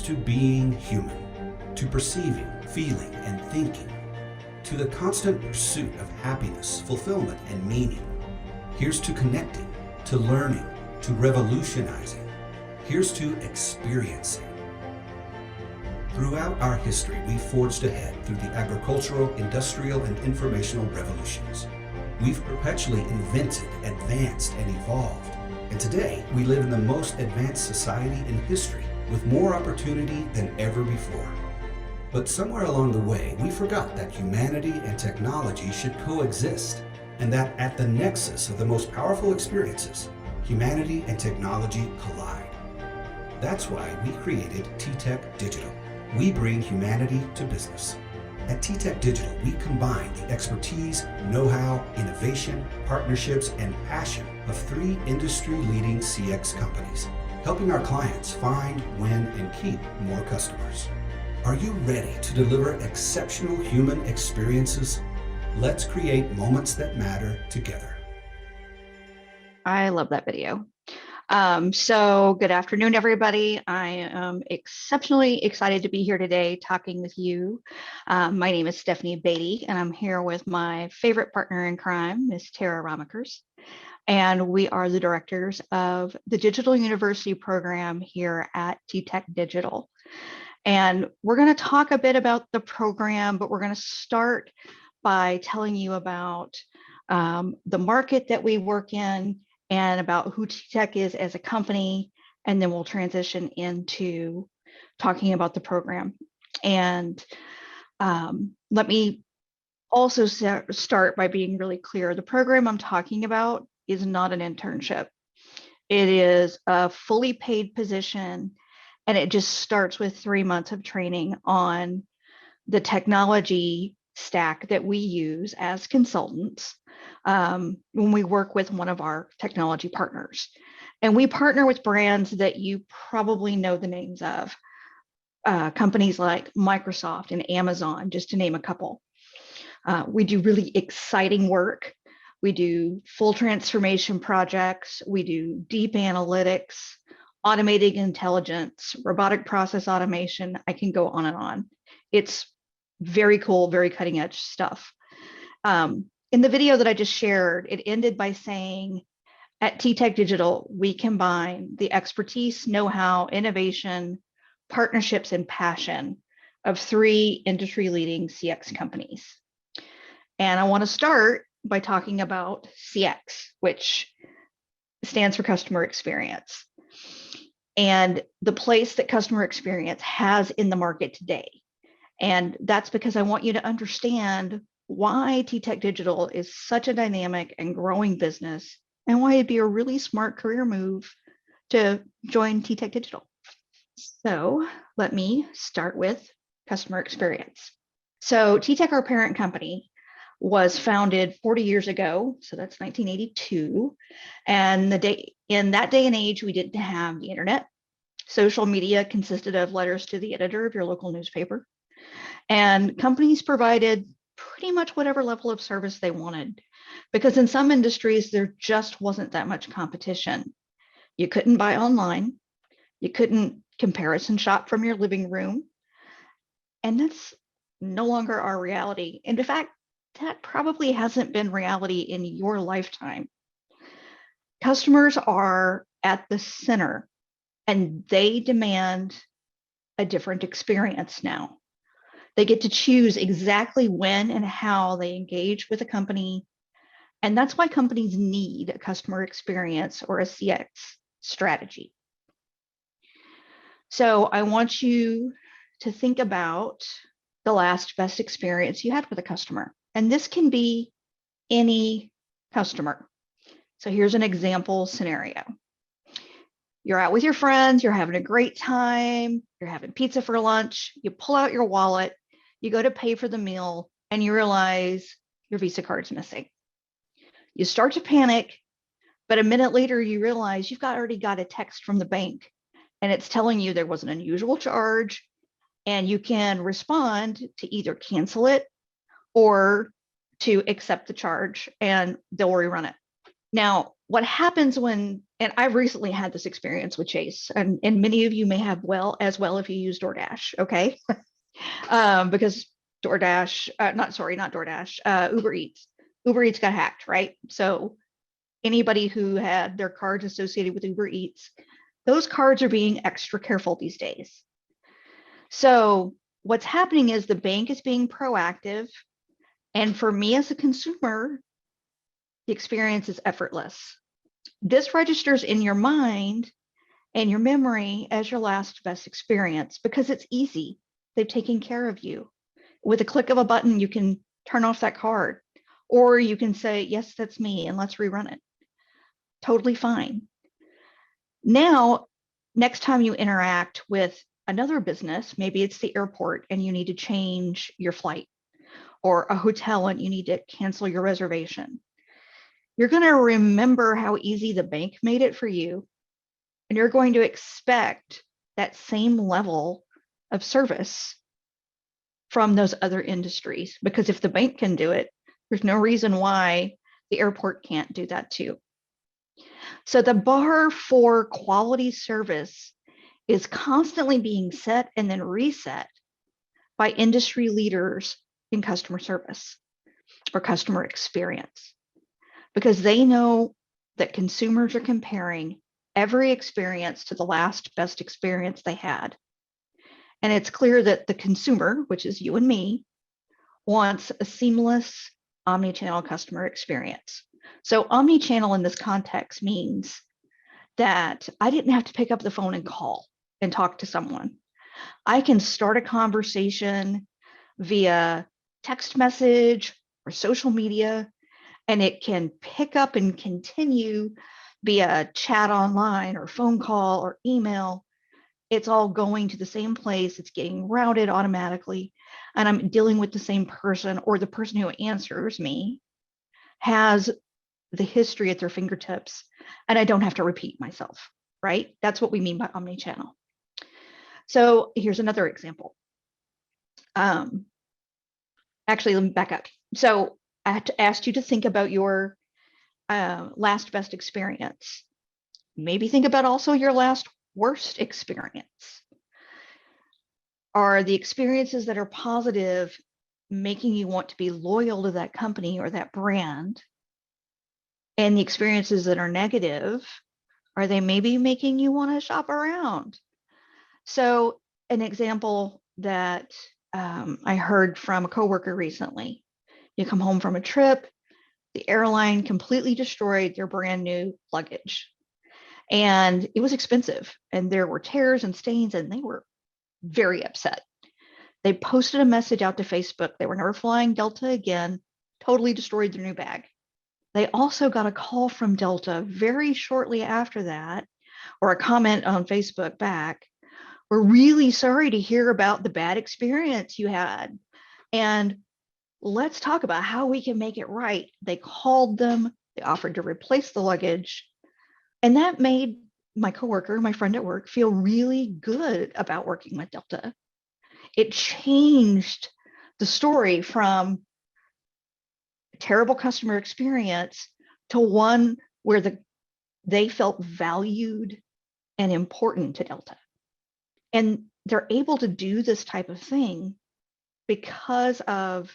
to being human, to perceiving, feeling, and thinking, to the constant pursuit of happiness, fulfillment, and meaning. Here's to connecting, to learning, to revolutionizing. Here's to experiencing. Throughout our history, we forged ahead through the agricultural, industrial, and informational revolutions. We've perpetually invented, advanced, and evolved. And today, we live in the most advanced society in history, with more opportunity than ever before. But somewhere along the way, we forgot that humanity and technology should coexist, and that at the nexus of the most powerful experiences, humanity and technology collide. That's why we created T-Tech Digital. We bring humanity to business. At T-Tech Digital, we combine the expertise, know-how, innovation, partnerships, and passion of 3 industry-leading CX companies, helping our clients find, win, and keep more customers. Are you ready to deliver exceptional human experiences? Let's create moments that matter together. I love that video. So good afternoon, everybody. I am exceptionally excited to be here today talking with you. My name is Stephanie Beatty, and I'm here with my favorite partner in crime, Ms. Tara Ramakers. And we are the directors of the Digital University program here at T-Tech Digital. And we're going to talk a bit about the program, but we're going to start by telling you about the market that we work in and about who T-Tech is as a company, and then we'll transition into talking about the program. And let me also start by being really clear. The program I'm talking about is not an internship. It is a fully paid position, and it just starts with 3 months of training on the technology stack that we use as consultants when we work with one of our technology partners. And we partner with brands that you probably know the names of, companies like Microsoft and Amazon, just to name a couple. We do really exciting work. We do full transformation projects. We do deep analytics, automating intelligence, robotic process automation. I can go on and on. It's very cool, very cutting edge stuff. In the video that I just shared, it ended by saying, at T-Tech Digital, we combine the expertise, know-how, innovation, partnerships, and passion of 3 industry-leading CX companies. And I want to start by talking about CX, which stands for customer experience, and the place that customer experience has in the market today. And that's because I want you to understand why T-Tech Digital is such a dynamic and growing business, and why it'd be a really smart career move to join T-Tech Digital. So let me start with customer experience. So T-Tech, our parent company, was founded 40 years ago. So that's 1982. And in that day and age, we didn't have the internet. Social media consisted of letters to the editor of your local newspaper. And companies provided pretty much whatever level of service they wanted, because in some industries, there just wasn't that much competition. You couldn't buy online. You couldn't comparison shop from your living room. And that's no longer our reality. And in fact, that probably hasn't been reality in your lifetime. Customers are at the center, and they demand a different experience now. They get to choose exactly when and how they engage with a company. And that's why companies need a customer experience or a CX strategy. So I want you to think about the last best experience you had with a customer. And this can be any customer. So here's an example scenario. You're out with your friends, you're having a great time, you're having pizza for lunch, you pull out your wallet, you go to pay for the meal, and you realize your Visa card's missing. You start to panic, but a minute later you realize you've already got a text from the bank, and it's telling you there was an unusual charge, and you can respond to either cancel it or to accept the charge, and they'll rerun it. Now, what happens when, and I've recently had this experience with Chase, and many of you may have as well if you use DoorDash, okay? Because DoorDash, not DoorDash, Uber Eats. Uber Eats got hacked, right? So anybody who had their cards associated with Uber Eats, those cards are being extra careful these days. So what's happening is the bank is being proactive. And for me as a consumer, the experience is effortless. This registers in your mind and your memory as your last best experience because it's easy. They've taken care of you. With a click of a button, you can turn off that card, or you can say, yes, that's me, and let's rerun it. Totally fine. Now, next time you interact with another business, maybe it's the airport and you need to change your flight, or a hotel and you need to cancel your reservation. You're going to remember how easy the bank made it for you, and you're going to expect that same level of service from those other industries, because if the bank can do it, there's no reason why the airport can't do that too. So the bar for quality service is constantly being set and then reset by industry leaders in customer service or customer experience, because they know that consumers are comparing every experience to the last best experience they had. And it's clear that the consumer, which is you and me, wants a seamless omnichannel customer experience. So omnichannel in this context means that I didn't have to pick up the phone and call and talk to someone. I can start a conversation via text message or social media, and it can pick up and continue via chat online or phone call or email. It's all going to the same place. It's getting routed automatically. And I'm dealing with the same person, or the person who answers me has the history at their fingertips, and I don't have to repeat myself, right? That's what we mean by omnichannel. So here's another example. Actually, let me back up. So I asked you to think about your last best experience. Maybe think about also your last worst experience. Are the experiences that are positive making you want to be loyal to that company or that brand? And the experiences that are negative, are they maybe making you want to shop around? So an example that I heard from a coworker recently: you come home from a trip, the airline completely destroyed their brand new luggage, and it was expensive, and there were tears and stains, and they were very upset. They posted a message out to Facebook. They were never flying Delta again, totally destroyed their new bag. They also got a call from Delta very shortly after that, or a comment on Facebook back: we're really sorry to hear about the bad experience you had, and let's talk about how we can make it right. They called them, they offered to replace the luggage, and that made my coworker, my friend at work, feel really good about working with Delta. It changed the story from a terrible customer experience to one where they felt valued and important to Delta. And they're able to do this type of thing because of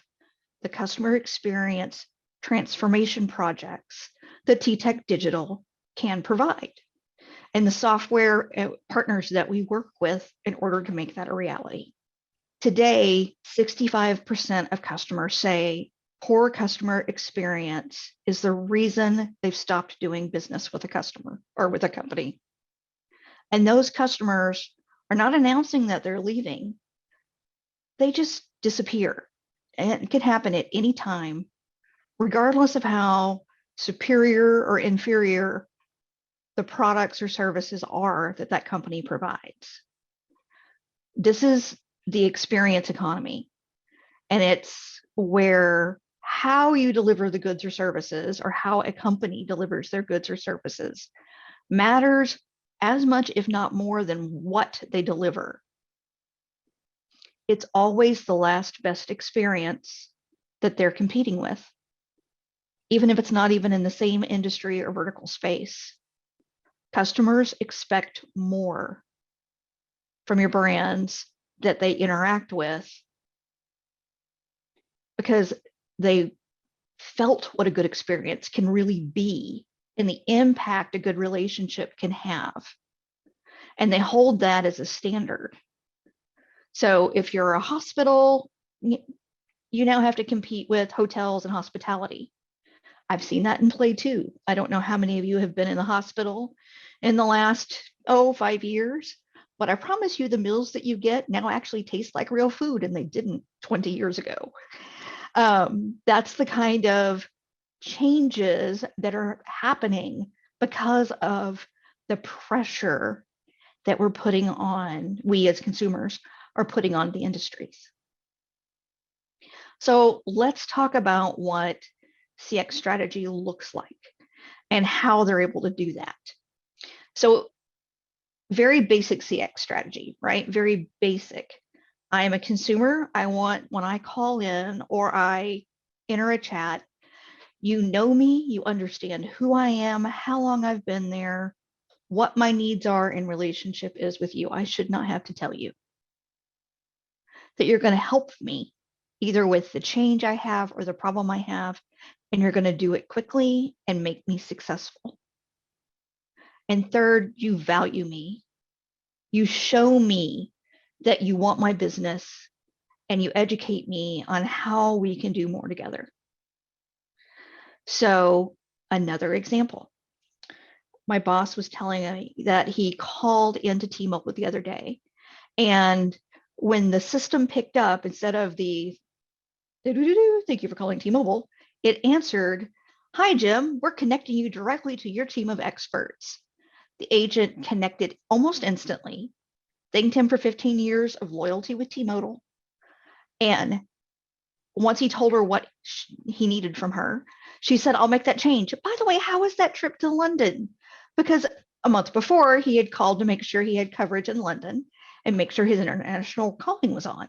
the customer experience transformation projects that TTEC Digital can provide, and the software partners that we work with in order to make that a reality. Today, 65% of customers say poor customer experience is the reason they've stopped doing business with a customer or with a company. And those customers are not announcing that they're leaving. They just disappear. And it can happen at any time, regardless of how superior or inferior the products or services are that that company provides. This is the experience economy. And it's where how you deliver the goods or services, or how a company delivers their goods or services, matters as much, if not more, than what they deliver. It's always the last best experience that they're competing with. even if it's not even in the same industry or vertical space. Customers expect more from your brands that they interact with because they felt what a good experience can really be and the impact a good relationship can have. And they hold that as a standard. So if you're a hospital, you now have to compete with hotels and hospitality. I've seen that in play too. I don't know how many of you have been in the hospital in the last, 5 years, but I promise you the meals that you get now actually taste like real food and they didn't 20 years ago. That's the kind of changes that are happening because of the pressure that we as consumers are putting on the industries. So let's talk about what CX strategy looks like and how they're able to do that. So very basic CX strategy, right? Very basic. I am a consumer. I want, when I call in or I enter a chat, you know me, you understand who I am, how long I've been there, what my needs are in relationship is with you. I should not have to tell you that you're going to help me either with the change I have or the problem I have, and you're going to do it quickly and make me successful. And third, you value me. You show me that you want my business and you educate me on how we can do more together. So another example, my boss was telling me that he called into T-Mobile the other day, and when the system picked up, instead of the thank you for calling T-Mobile, it answered, "Hi, Jim, we're connecting you directly to your team of experts." The agent connected almost instantly, thanked him for 15 years of loyalty with T-Mobile. And once he told her what he needed from her, she said, "I'll make that change. By the way, how was that trip to London?" Because a month before, he had called to make sure he had coverage in London and make sure his international calling was on.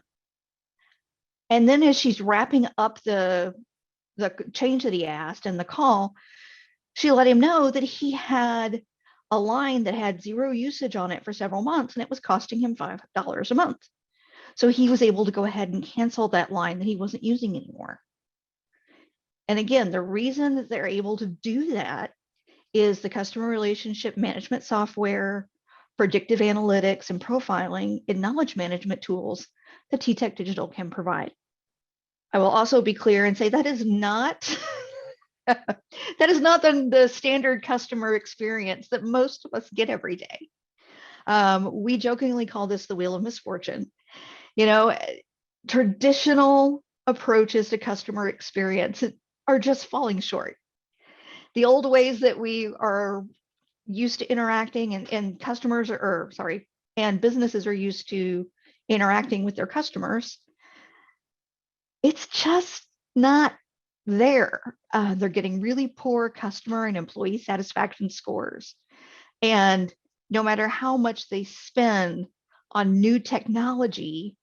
And then as she's wrapping up the change that he asked and the call, she let him know that he had a line that had zero usage on it for several months, and it was costing him $5 a month. So he was able to go ahead and cancel that line that he wasn't using anymore. And again, the reason that they're able to do that is the customer relationship management software, predictive analytics and profiling, and knowledge management tools that TTEC Digital can provide. I will also be clear and say that is not that is not the standard customer experience that most of us get every day. We jokingly call this the wheel of misfortune. Traditional approaches to customer experience are just falling short. The old ways that we are used to interacting and customers and businesses are used to interacting with their customers, it's just not there. They're getting really poor customer and employee satisfaction scores. And no matter how much they spend on new technology,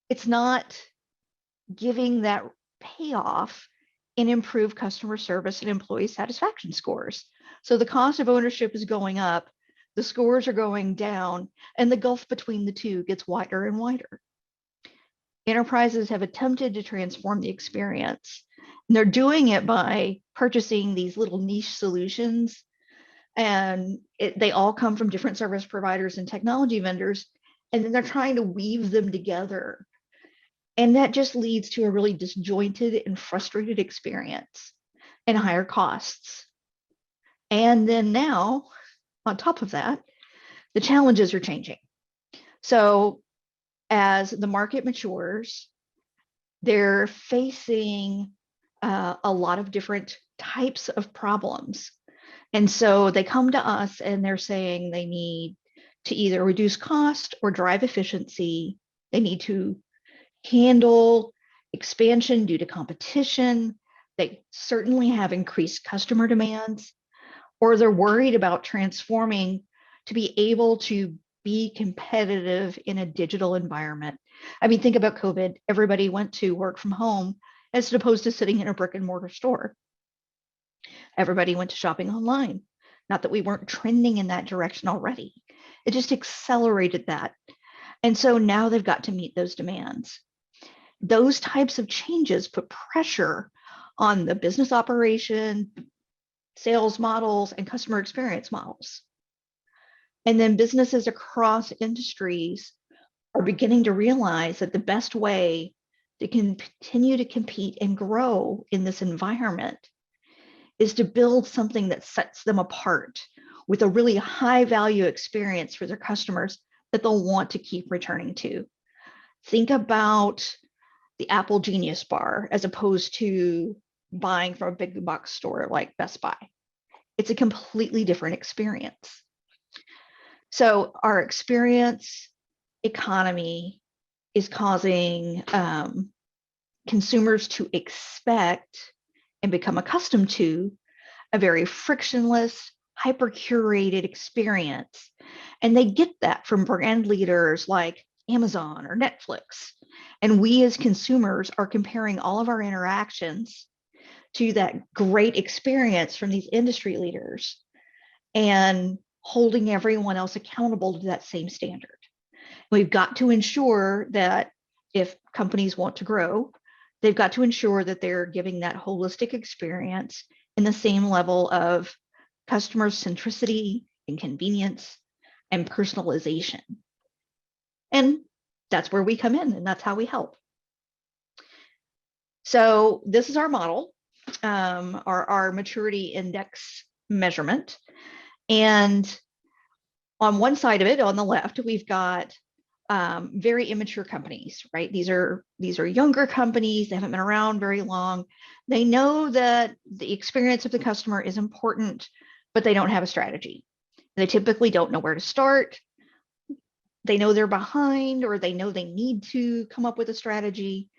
it's not giving that payoff in improved customer service and employee satisfaction scores. So the cost of ownership is going up, the scores are going down, and the gulf between the two gets wider and wider. Enterprises have attempted to transform the experience, and they're doing it by purchasing these little niche solutions, and they all come from different service providers and technology vendors, and then they're trying to weave them together. And that just leads to a really disjointed and frustrated experience and higher costs. And then now, on top of that, the challenges are changing. So as the market matures, they're facing a lot of different types of problems. And so they come to us and they're saying they need to either reduce cost or drive efficiency. They need to handle expansion due to competition. They certainly have increased customer demands, or they're worried about transforming to be able to be competitive in a digital environment. I mean, think about COVID. Everybody went to work from home as opposed to sitting in a brick and mortar store. Everybody went to shopping online. Not that we weren't trending in that direction already. It just accelerated that. And so now they've got to meet those demands. Those types of changes put pressure on the business operation, sales models, and customer experience models. And then businesses across industries are beginning to realize that the best way to continue to compete and grow in this environment is to build something that sets them apart with a really high value experience for their customers that they'll want to keep returning to. Think about the Apple Genius Bar as opposed to buying from a big box store like Best Buy. It's a completely different experience. So our experience economy is causing consumers to expect and become accustomed to a very frictionless, hyper curated experience. And they get that from brand leaders like Amazon or Netflix. And we as consumers are comparing all of our interactions to that great experience from these industry leaders and holding everyone else accountable to that same standard. We've got to ensure that if companies want to grow, they've got to ensure that they're giving that holistic experience in the same level of customer centricity and convenience and personalization. And that's where we come in, and that's how we help. So this is our model, our maturity index measurement. And on one side of it, on the left, we've got very immature companies, right? These are younger companies. They haven't been around very long. They know that the experience of the customer is important, but they don't have a strategy. They typically don't know where to start. They know they're behind, or they know they need to come up with a strategy.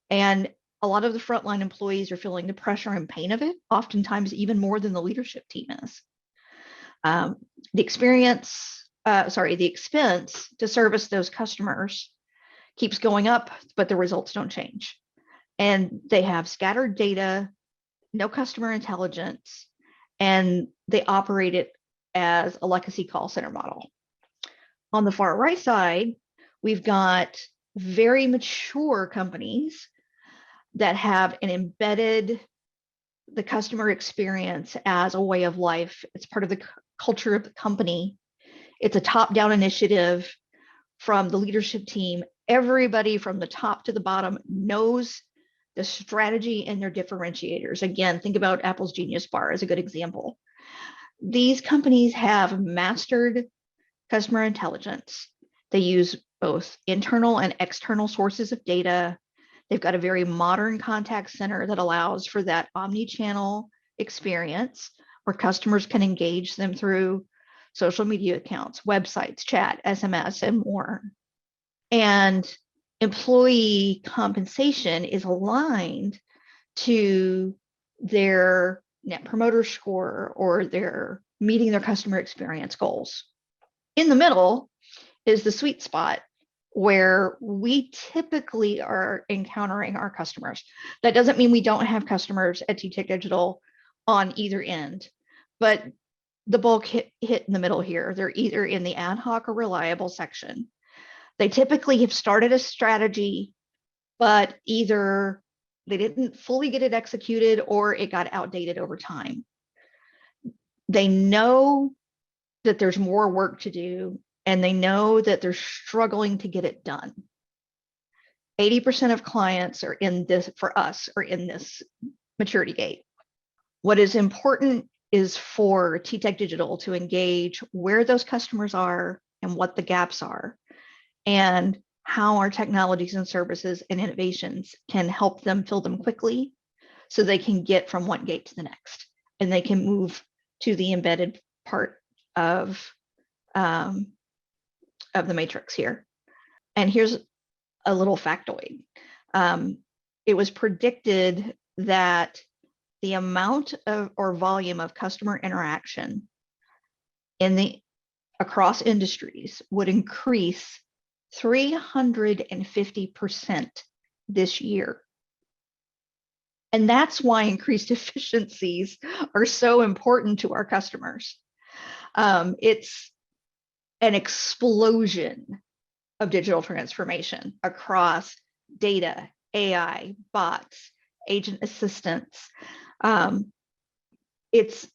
And a lot of the frontline employees are feeling the pressure and pain of it, oftentimes even more than the leadership team is. The expense to service those customers keeps going up, but the results don't change. And they have scattered data, no customer intelligence, and they operate it as a legacy call center model. On the far right side, we've got very mature companies that have an embedded the customer experience as a way of life. It's part of the culture of the company. It's a top-down initiative from the leadership team. Everybody from the top to the bottom knows the strategy and their differentiators. Again, think about Apple's Genius Bar as a good example. These companies have mastered customer intelligence. They use both internal and external sources of data. They've got a very modern contact center that allows for that omni-channel experience where customers can engage them through social media accounts, websites, chat, SMS, and more. And employee compensation is aligned to their net promoter score or their meeting their customer experience goals. In the middle is the sweet spot where we typically are encountering our customers. That doesn't mean we don't have customers at TTEC Digital on either end, but the bulk hit in the middle here. They're either in the ad hoc or reliable section. They typically have started a strategy, but either they didn't fully get it executed or it got outdated over time. They know that there's more work to do, and they know that they're struggling to get it done. 80% of clients are in this, for us, are in this maturity gate. What is important is for TTEC Digital to engage where those customers are and what the gaps are, and how our technologies and services and innovations can help them fill them quickly so they can get from one gate to the next, and they can move to the embedded part of the matrix here. And here's a little factoid. It was predicted that the amount of or volume of customer interaction across industries would increase 350% this year. And that's why increased efficiencies are so important to our customers. It's an explosion of digital transformation across data, AI, bots, agent assistants. Um, it's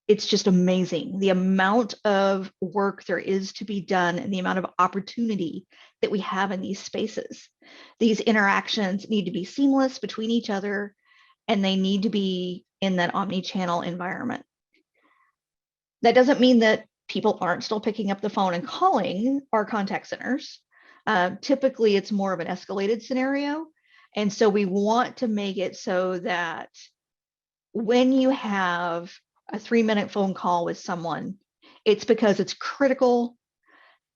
it's just amazing the amount of work there is to be done and the amount of opportunity that we have in these spaces. These interactions need to be seamless between each other, and they need to be in that omni-channel environment. That doesn't mean that people aren't still picking up the phone and calling our contact centers. Typically, it's more of an escalated scenario. And so we want to make it so that when you have a 3-minute phone call with someone, it's because it's critical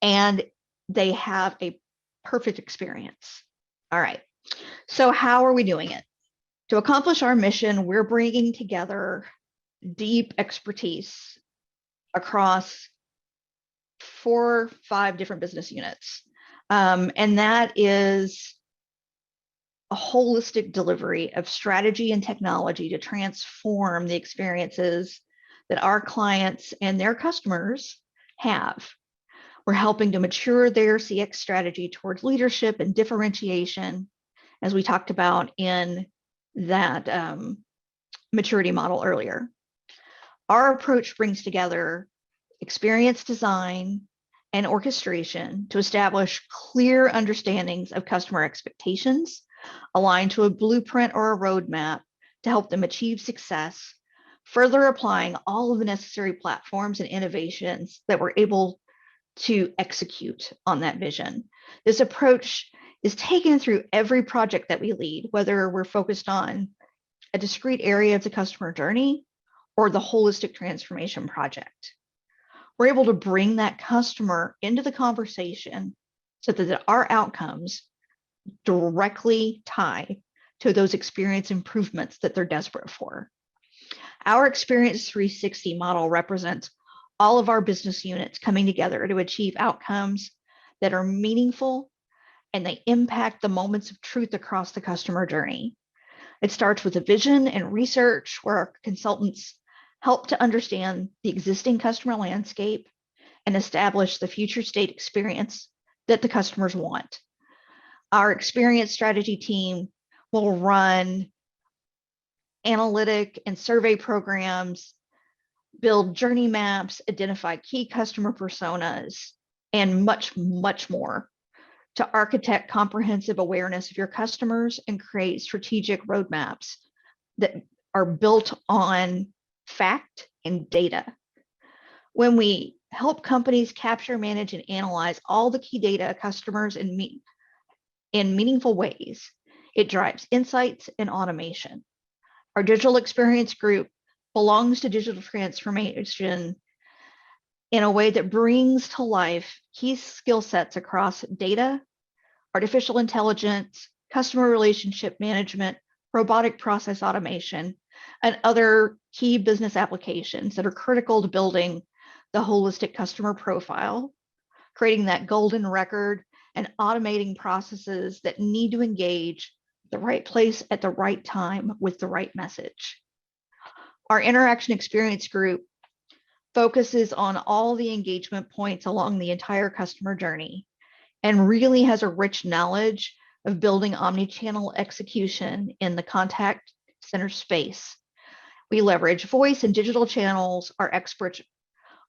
and they have a perfect experience. All right. So how are we doing it? To accomplish our mission, we're bringing together deep expertise across 4 or 5 different business units. And that is a holistic delivery of strategy and technology to transform the experiences that our clients and their customers have. We're helping to mature their CX strategy towards leadership and differentiation, as we talked about in that maturity model earlier. Our approach brings together experience design and orchestration to establish clear understandings of customer expectations, aligned to a blueprint or a roadmap to help them achieve success, further applying all of the necessary platforms and innovations that we're able to execute on that vision. This approach is taken through every project that we lead, whether we're focused on a discrete area of the customer journey or the holistic transformation project. We're able to bring that customer into the conversation so that our outcomes directly tie to those experience improvements that they're desperate for. Our Experience 360 model represents all of our business units coming together to achieve outcomes that are meaningful and they impact the moments of truth across the customer journey. It starts with a vision and research where our consultants help to understand the existing customer landscape and establish the future state experience that the customers want. Our experience strategy team will run analytic and survey programs, build journey maps, identify key customer personas, and much, much more to architect comprehensive awareness of your customers and create strategic roadmaps that are built on fact and data. When we help companies capture, manage, and analyze all the key data customers in meaningful ways, it drives insights and automation. Our digital experience group belongs to digital transformation in a way that brings to life key skill sets across data, artificial intelligence, customer relationship management, robotic process automation, and other key business applications that are critical to building the holistic customer profile, creating that golden record, and automating processes that need to engage the right place at the right time with the right message. Our interaction experience group focuses on all the engagement points along the entire customer journey and really has a rich knowledge of building omni-channel execution in the contact center space. We leverage voice and digital channels. Our experts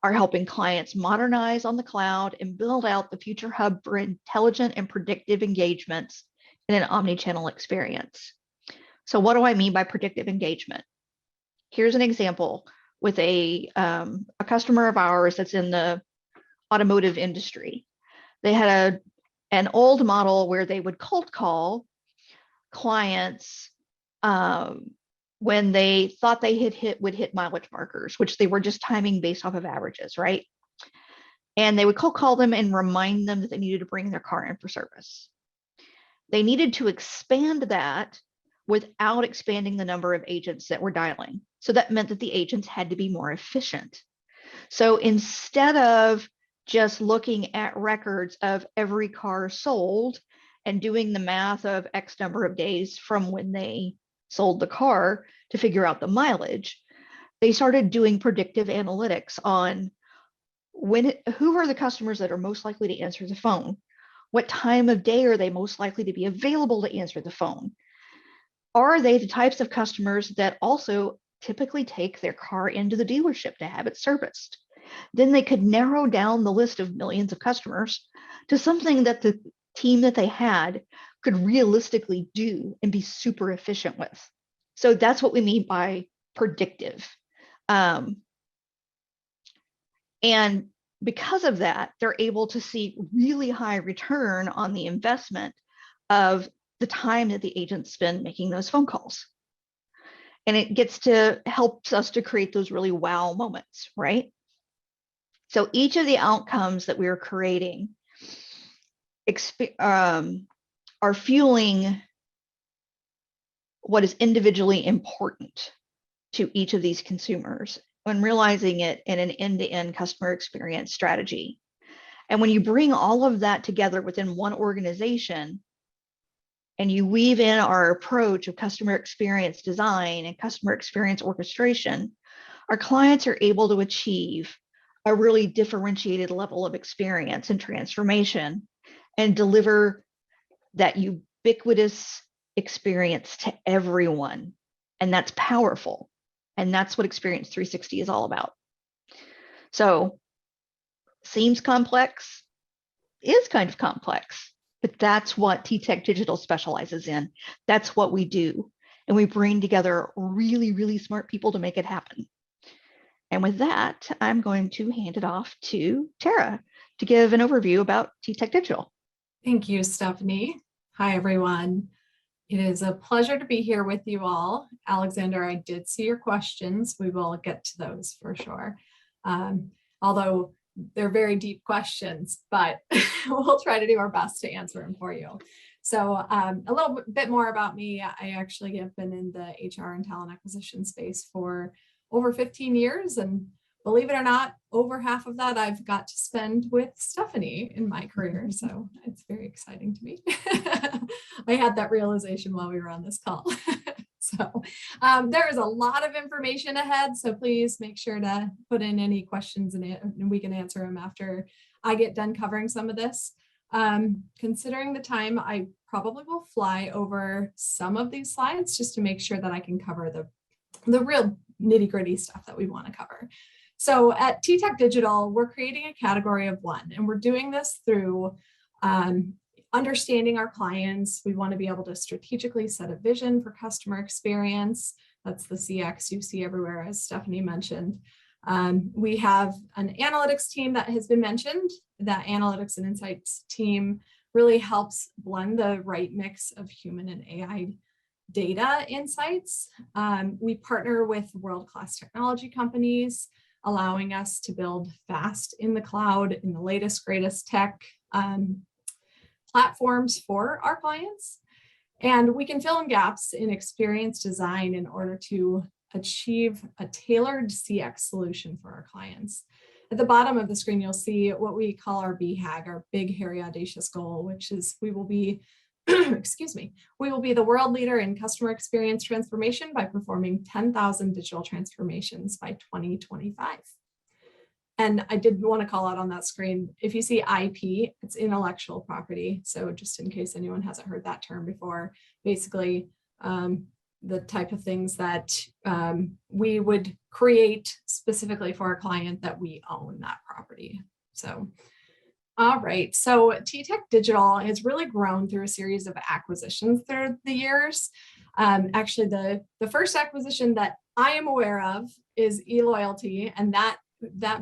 are helping clients modernize on the cloud and build out the future hub for intelligent and predictive engagements in an omni-channel experience. So what do I mean by predictive engagement? Here's an example with a customer of ours that's in the automotive industry. They had an old model where they would cold call clients when they thought they would hit mileage markers, which they were just timing based off of averages, right? And they would cold call them and remind them that they needed to bring their car in for service. They needed to expand that without expanding the number of agents that were dialing. So that meant that the agents had to be more efficient. So instead of just looking at records of every car sold and doing the math of X number of days from when they sold the car to figure out the mileage, they started doing predictive analytics on who are the customers that are most likely to answer the phone? What time of day are they most likely to be available to answer the phone? Are they the types of customers that also typically take their car into the dealership to have it serviced? Then they could narrow down the list of millions of customers to something that the team that they had could realistically do and be super efficient with. So that's what we mean by predictive. And because of that, they're able to see really high return on the investment of the time that the agents spend making those phone calls. And it gets to helps us to create those really wow moments, right? So each of the outcomes that we are creating are fueling what is individually important to each of these consumers when realizing it in an end-to-end customer experience strategy. And when you bring all of that together within one organization and you weave in our approach of customer experience design and customer experience orchestration, our clients are able to achieve a really differentiated level of experience and transformation and deliver that ubiquitous experience to everyone. And that's powerful. And that's what Experience 360 is all about. So, seems complex, is kind of complex, but that's what TTEC Digital specializes in. That's what we do. And we bring together really, really smart people to make it happen. And with that, I'm going to hand it off to Tara to give an overview about TTEC Digital. Thank you, Stephanie. Hi, everyone. It is a pleasure to be here with you all. Alexander, I did see your questions. We will get to those for sure. Although they're very deep questions, but we'll try to do our best to answer them for you. So a little bit more about me. I actually have been in the HR and talent acquisition space for over 15 years. And believe it or not, over half of that I've got to spend with Stephanie in my career. So it's very exciting to me. I had that realization while we were on this call. So there is a lot of information ahead. So please make sure to put in any questions and we can answer them after I get done covering some of this. Considering the time, I probably will fly over some of these slides just to make sure that I can cover the real nitty-gritty stuff that we want to cover. So at TTEC Digital, we're creating a category of one, and we're doing this through understanding our clients. We want to be able to strategically set a vision for customer experience. That's the CX you see everywhere, as Stephanie mentioned. We have an analytics team that has been mentioned. That analytics and insights team really helps blend the right mix of human and AI data insights. We partner with world-class technology companies, allowing us to build fast in the cloud in the latest, greatest tech platforms for our clients. And we can fill in gaps in experience design in order to achieve a tailored CX solution for our clients. At the bottom of the screen, you'll see what we call our BHAG, our big, hairy, audacious goal, which is we will be, excuse me, we will be the world leader in customer experience transformation by performing 10,000 digital transformations by 2025. And I did want to call out on that screen, if you see IP, it's intellectual property. So just in case anyone hasn't heard that term before, basically the type of things that we would create specifically for a client that we own that property. So, all right. So TTEC Digital has really grown through a series of acquisitions through the years. Actually, the first acquisition that I am aware of is eLoyalty, and that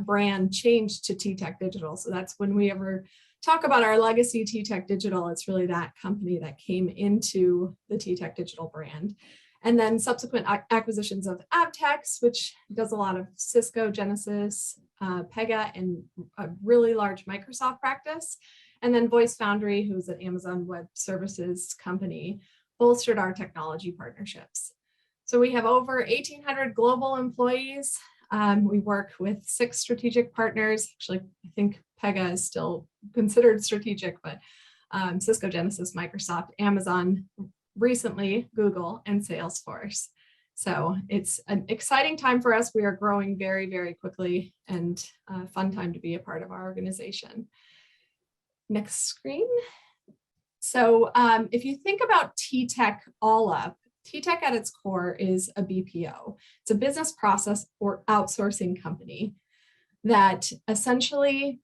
brand changed to TTEC Digital. So that's when we ever talk about our legacy TTEC Digital, it's really that company that came into the TTEC Digital brand. And then subsequent acquisitions of Avtex, which does a lot of Cisco, Genesys, Pega, and a really large Microsoft practice. And then Voice Foundry, who's an Amazon Web Services company, bolstered our technology partnerships. So we have over 1,800 global employees. We work with 6 strategic partners. Actually, I think Pega is still considered strategic, but Cisco, Genesys, Microsoft, Amazon, recently Google and Salesforce. So it's an exciting time for us. We are growing very, very quickly, and a fun time to be a part of our organization. Next screen. So if you think about TTEC all up, TTEC at its core is a BPO. It's a business process or outsourcing company that essentially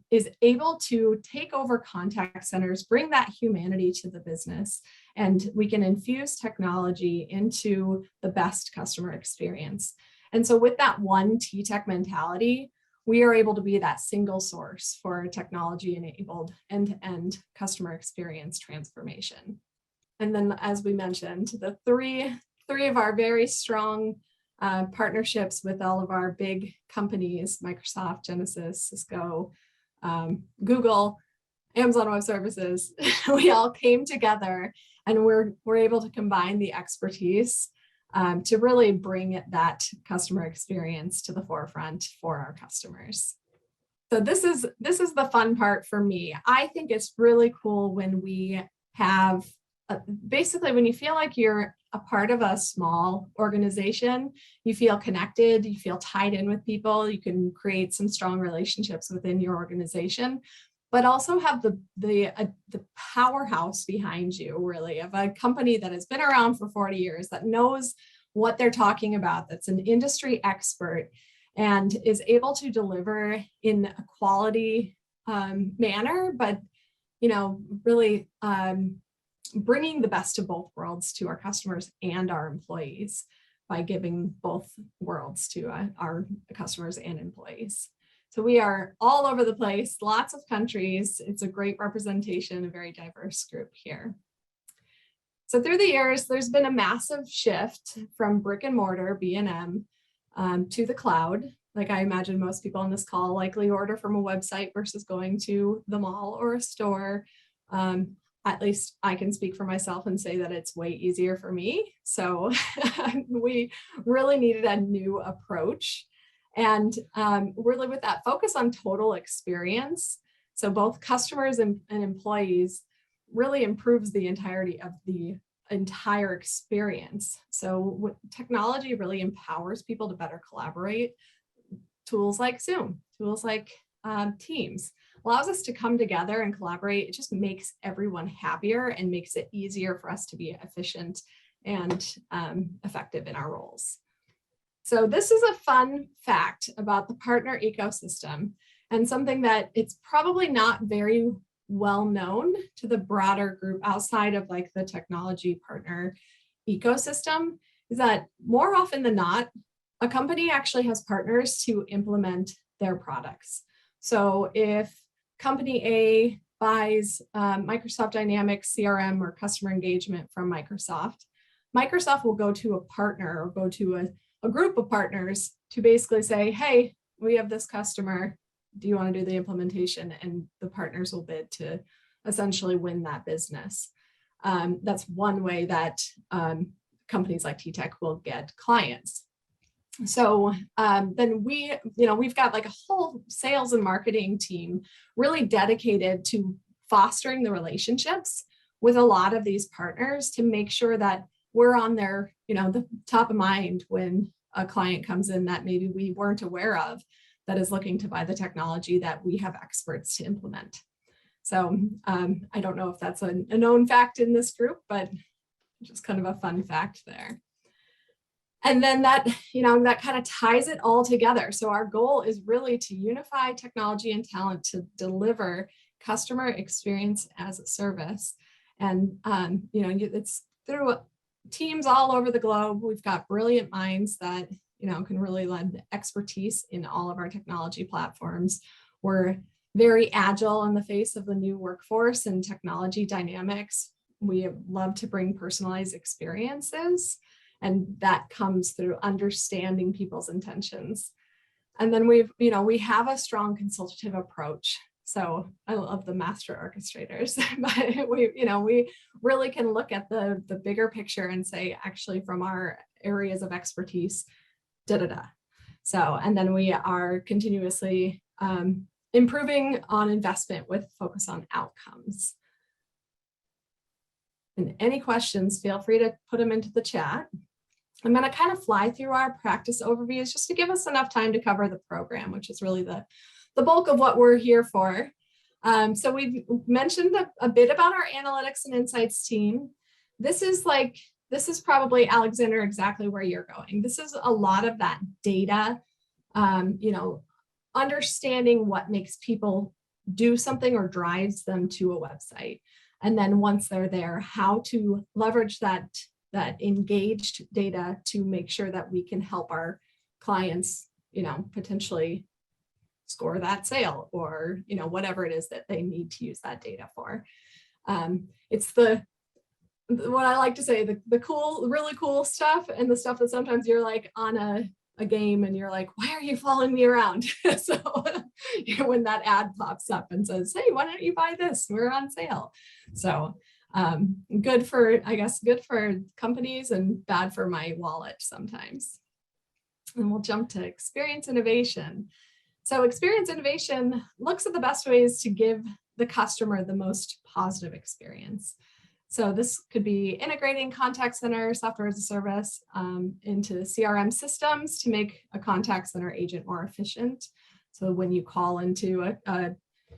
is able to take over contact centers, bring that humanity to the business, and we can infuse technology into the best customer experience. And so with that one TTEC mentality, we are able to be that single source for technology-enabled end-to-end customer experience transformation. And then, as we mentioned, the three of our very strong partnerships with all of our big companies, Microsoft, Genesys, Cisco, Google, Amazon Web Services, we all came together and we're able to combine the expertise to really bring that customer experience to the forefront for our customers. So this is the fun part for me. I think it's really cool when we have, basically when you feel like you're a part of a small organization, you feel connected, you feel tied in with people, you can create some strong relationships within your organization, but also have the powerhouse behind you, really, of a company that has been around for 40 years, that knows what they're talking about, that's an industry expert, and is able to deliver in a quality manner, but really bringing the best of both worlds to our customers and our employees by giving both worlds to our customers and employees. So we are all over the place, lots of countries. It's a great representation, a very diverse group here. So through the years, there's been a massive shift from brick and mortar, B&M, to the cloud. Like I imagine most people on this call likely order from a website versus going to the mall or a store. At least I can speak for myself and say that it's way easier for me. So we really needed a new approach. And really with that focus on total experience, so both customers and employees, really improves the entirety of the entire experience. So technology really empowers people to better collaborate. Tools like Zoom, tools like Teams, allows us to come together and collaborate. It just makes everyone happier and makes it easier for us to be efficient and effective in our roles. So this is a fun fact about the partner ecosystem, and something that it's probably not very well known to the broader group outside of like the technology partner ecosystem, is that more often than not, a company actually has partners to implement their products. So if company A buys Microsoft Dynamics CRM or customer engagement from Microsoft, Microsoft will go to a partner or go to a group of partners to basically say, hey, we have this customer, do you want to do the implementation? And the partners will bid to essentially win that business. That's one way that companies like TTEC will get clients. So then we've got like a whole sales and marketing team really dedicated to fostering the relationships with a lot of these partners to make sure that we're on their, the top of mind when a client comes in that maybe we weren't aware of, that is looking to buy the technology that we have experts to implement. So I don't know if that's a known fact in this group, but just kind of a fun fact there. And then that kind of ties it all together. So our goal is really to unify technology and talent to deliver customer experience as a service. And, it's through teams all over the globe. We've got brilliant minds that, can really lend expertise in all of our technology platforms. We're very agile in the face of the new workforce and technology dynamics. We love to bring personalized experiences, and that comes through understanding people's intentions. And then we have a strong consultative approach. So I love the master orchestrators, but we really can look at the bigger picture and say, actually, from our areas of expertise, So, and then we are continuously improving on investment with focus on outcomes. And any questions, feel free to put them into the chat. I'm going to kind of fly through our practice overviews just to give us enough time to cover the program, which is really the bulk of what we're here for. So we've mentioned a bit about our analytics and insights team. This is probably, Alexander, exactly where you're going. This is a lot of that data, understanding what makes people do something or drives them to a website. And then once they're there, how to leverage that engaged data to make sure that we can help our clients, potentially score that sale or, whatever it is that they need to use that data for. It's what I like to say, the cool, really cool stuff, and the stuff that sometimes you're like on a game and you're like, why are you following me around? So when that ad pops up and says, hey, why don't you buy this? We're on sale. So good for companies and bad for my wallet sometimes. And we'll jump to experience innovation. So experience innovation looks at the best ways to give the customer the most positive experience. So this could be integrating contact center software as a service into CRM systems to make a contact center agent more efficient. So when you call into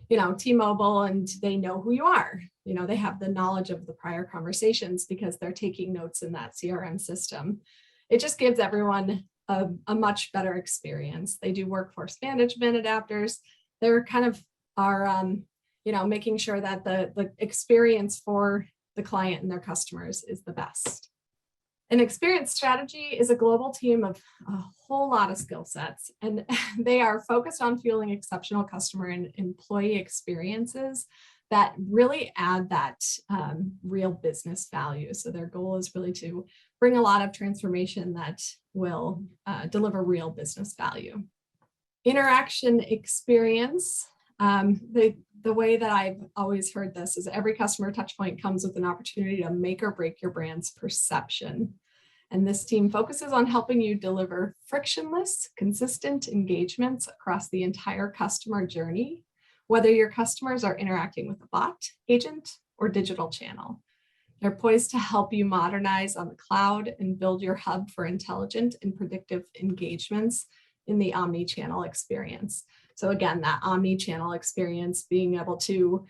T-Mobile and they know who you are, they have the knowledge of the prior conversations because they're taking notes in that CRM system. It just gives everyone a much better experience. They do workforce management adapters. They're kind of making sure that the experience for the client and their customers is the best. An experience strategy is a global team of a whole lot of skill sets, and they are focused on fueling exceptional customer and employee experiences that really add that real business value. So their goal is really to bring a lot of transformation that will deliver real business value. Interaction experience. The way that I've always heard this is every customer touch point comes with an opportunity to make or break your brand's perception. And this team focuses on helping you deliver frictionless, consistent engagements across the entire customer journey, whether your customers are interacting with a bot, agent, or digital channel. They're poised to help you modernize on the cloud and build your hub for intelligent and predictive engagements in the omni-channel experience. So again, that omni-channel experience, being able to,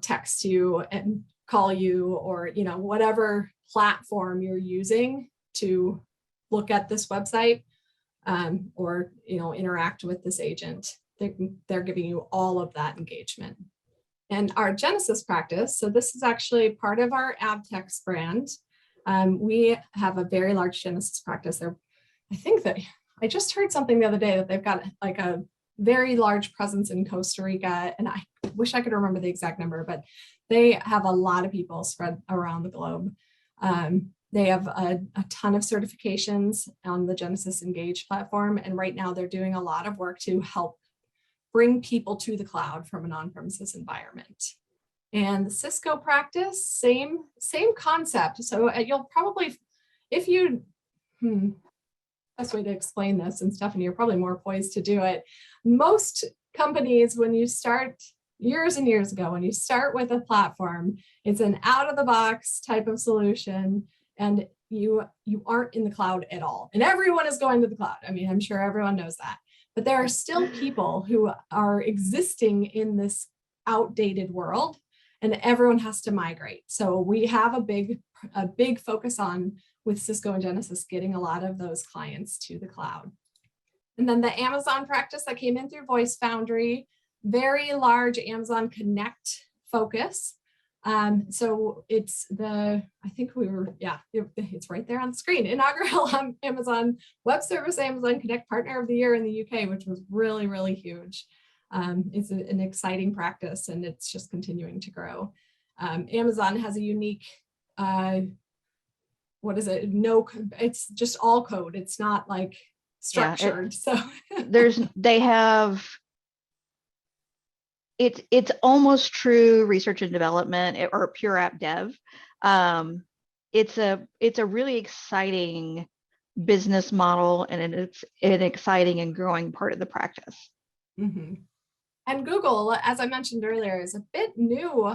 text you and call you, or, whatever platform you're using to look at this website or, interact with this agent. They're giving you all of that engagement. And our Genesis practice, so this is actually part of our Avtex brand. We have a very large Genesis practice there. I just heard something the other day that they've got like a very large presence in Costa Rica, and I wish I could remember the exact number, but they have a lot of people spread around the globe. They have a ton of certifications on the Genesis Engage platform, and right now they're doing a lot of work to help bring people to the cloud from an on-premises environment. And the Cisco practice, same concept. So you'll probably, if you, best way to explain this, and Stephanie, you're probably more poised to do it. Most companies, when you start years and years ago, when you start with a platform, it's an out-of-the-box type of solution, and you aren't in the cloud at all. And everyone is going to the cloud. I mean, I'm sure everyone knows that. But there are still people who are existing in this outdated world, and everyone has to migrate. So we have a big focus on, with Cisco and Genesis, getting a lot of those clients to the cloud. And then the Amazon practice that came in through Voice Foundry, very large Amazon Connect focus. So it's it's right there on the screen. Inaugural Amazon Web Service Amazon Connect Partner of the Year in the UK, which was really, really huge. It's an exciting practice, and it's just continuing to grow. Amazon has a unique, it's just all code. It's not like structured. It's almost true research and development or pure app dev. It's a really exciting business model, and it's an exciting and growing part of the practice. Mm-hmm. And Google, as I mentioned earlier, is a bit new.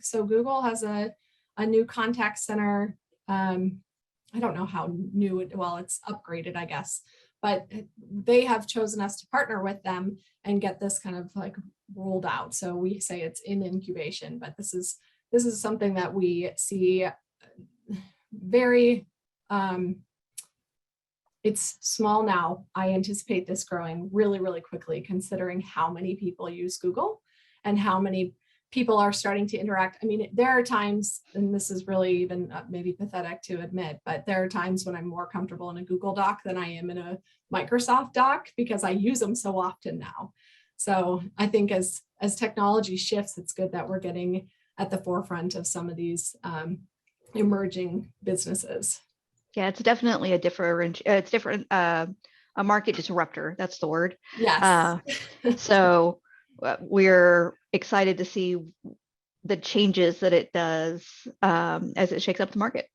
So Google has a a new contact center. I don't know how new well, it's upgraded, I guess, but they have chosen us to partner with them and get this kind of like rolled out. So we say it's in incubation, but this is something that we see very, it's small now. I anticipate this growing really, really quickly, considering how many people use Google and how many people are starting to interact. I mean, there are times, and this is really even maybe pathetic to admit, but there are times when I'm more comfortable in a Google Doc than I am in a Microsoft Doc because I use them so often now. So I think as technology shifts, it's good that we're getting at the forefront of some of these emerging businesses. Yeah, it's definitely a different, a market disruptor. That's the word. Yes. So we're excited to see the changes that it does as it shakes up the market.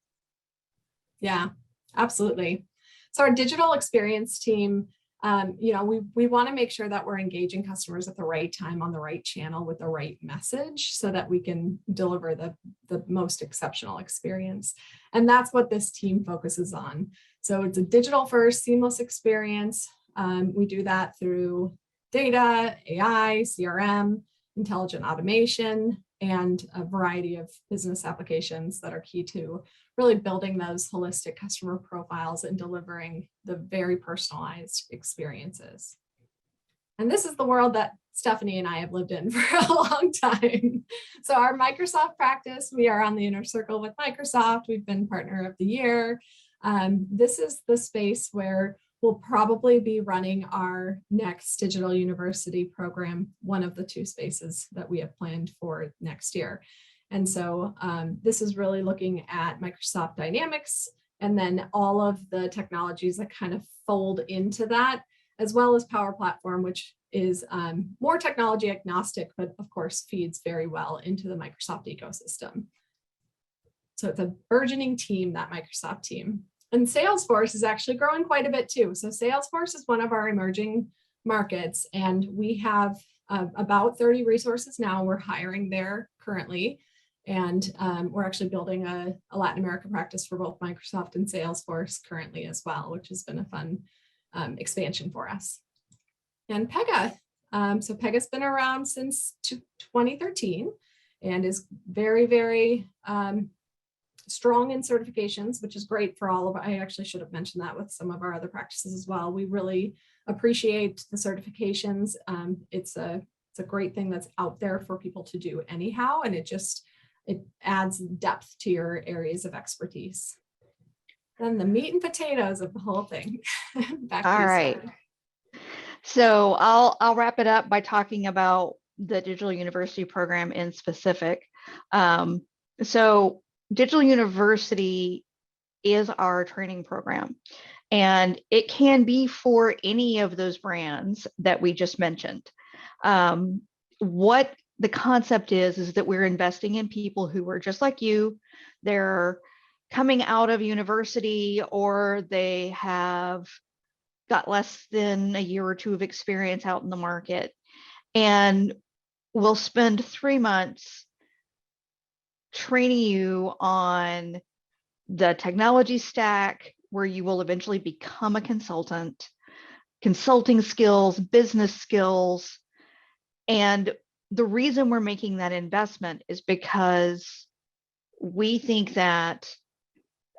Yeah, absolutely. So our digital experience team, we want to make sure that we're engaging customers at the right time on the right channel with the right message so that we can deliver the most exceptional experience. And that's what this team focuses on. So it's a digital first seamless experience. We do that through data, AI, CRM, intelligent automation, and a variety of business applications that are key to really building those holistic customer profiles and delivering the very personalized experiences. And this is the world that Stephanie and I have lived in for a long time. So our Microsoft practice, we are on the inner circle with Microsoft. We've been partner of the year. This is the space where we'll probably be running our next digital university program, one of the two spaces that we have planned for next year. And so this is really looking at Microsoft Dynamics and then all of the technologies that kind of fold into that, as well as Power Platform, which is more technology agnostic, but of course feeds very well into the Microsoft ecosystem. So it's a burgeoning team, that Microsoft team. And Salesforce is actually growing quite a bit too. So Salesforce is one of our emerging markets, and we have about 30 resources now. We're hiring there currently, and we're actually building a Latin America practice for both Microsoft and Salesforce currently as well, which has been a fun expansion for us. And Pega. So Pega's been around since 2013 and is very, very strong in certifications, which is great for all of, I actually should have mentioned that with some of our other practices as well. We really appreciate the certifications. It's a great thing that's out there for people to do anyhow, and it adds depth to your areas of expertise. Then the meat and potatoes of the whole thing. Back All right. So I'll wrap it up by talking about the Digital University program in specific. So Digital University is our training program, and it can be for any of those brands that we just mentioned. What the concept is that we're investing in people who are just like you. They're coming out of university, or they have got less than a year or two of experience out in the market, and we'll spend 3 months training you on the technology stack, where you will eventually become a consultant, consulting skills, business skills. And the reason we're making that investment is because we think that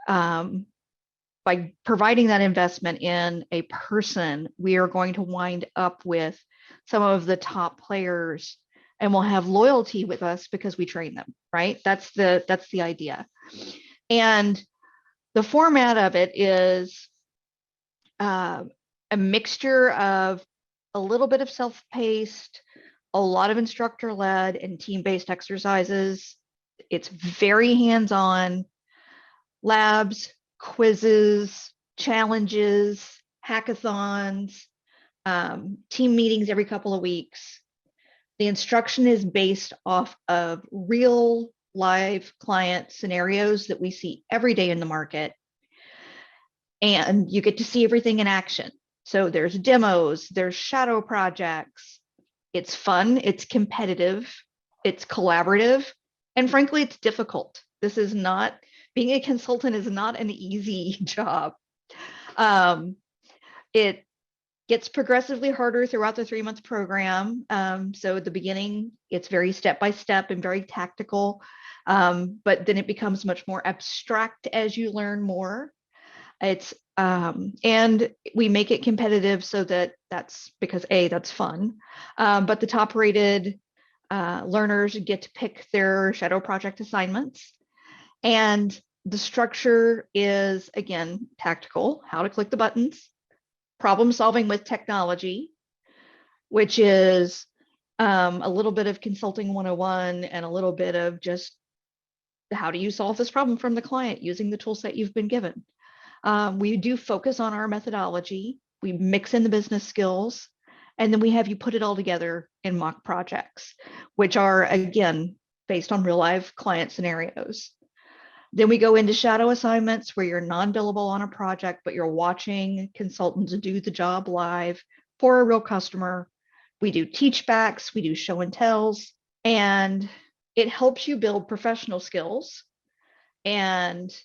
by providing that investment in a person, we are going to wind up with some of the top players, and will have loyalty with us because we train them, right? That's the idea. And the format of it is a mixture of a little bit of self-paced, a lot of instructor-led and team-based exercises. It's very hands-on, labs, quizzes, challenges, hackathons, team meetings every couple of weeks. The instruction is based off of real live client scenarios that we see every day in the market. And you get to see everything in action. So there's demos, there's shadow projects. It's fun, it's competitive, it's collaborative, and frankly, it's difficult. This is not, being a consultant is not an easy job. It gets progressively harder throughout the 3-month program. So at the beginning, it's very step-by-step and very tactical, but then it becomes much more abstract as you learn more. It's and we make it competitive so that that's because that's fun. But the top rated learners get to pick their shadow project assignments. And the structure is, again, tactical, how to click the buttons, problem solving with technology, which is a little bit of consulting 101 and a little bit of just how do you solve this problem from the client using the tool set you've been given. We do focus on our methodology. We mix in the business skills, and then we have you put it all together in mock projects, which are, again, based on real life client scenarios. Then we go into shadow assignments where you're non-billable on a project, but you're watching consultants do the job live for a real customer. We do teach backs, we do show and tells, and it helps you build professional skills. And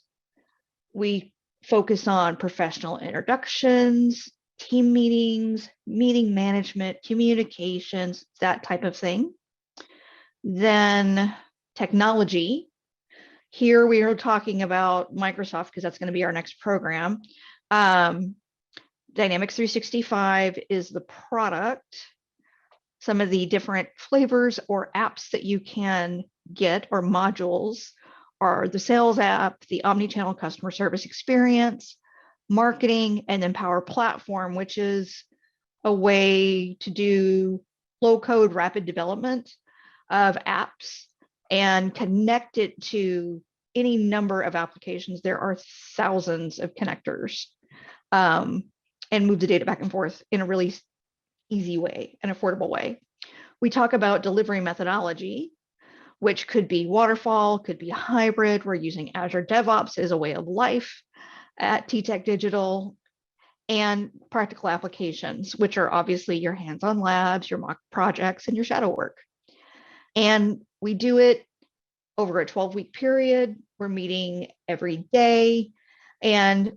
we focus on professional introductions, team meetings, meeting management, communications, that type of thing. Then technology. Here we are talking about Microsoft because that's going to be our next program. Dynamics 365 is the product. Some of the different flavors or apps that you can get or modules are the sales app, the omnichannel customer service experience, marketing, and then Power Platform, which is a way to do low code rapid development of apps and connect it to any number of applications. There are thousands of connectors, and move the data back and forth in a really easy way, an affordable way. We talk about delivery methodology, which could be waterfall, could be hybrid. We're using Azure DevOps as a way of life at TTech Digital, and practical applications, which are obviously your hands-on labs, your mock projects, and your shadow work. And we do it over a 12-week period. We're meeting every day, and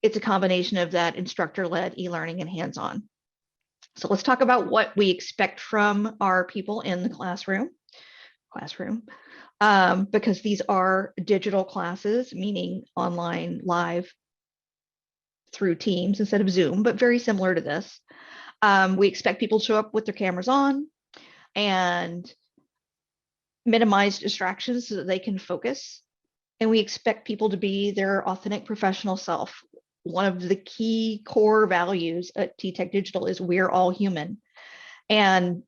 it's a combination of that instructor-led e-learning and hands-on. So let's talk about what we expect from our people in the classroom, because these are digital classes, meaning online, live through Teams instead of Zoom, but very similar to this. We expect people to show up with their cameras on and minimize distractions so that they can focus. And we expect people to be their authentic professional self. One of the key core values at TTech Digital is we're all human. And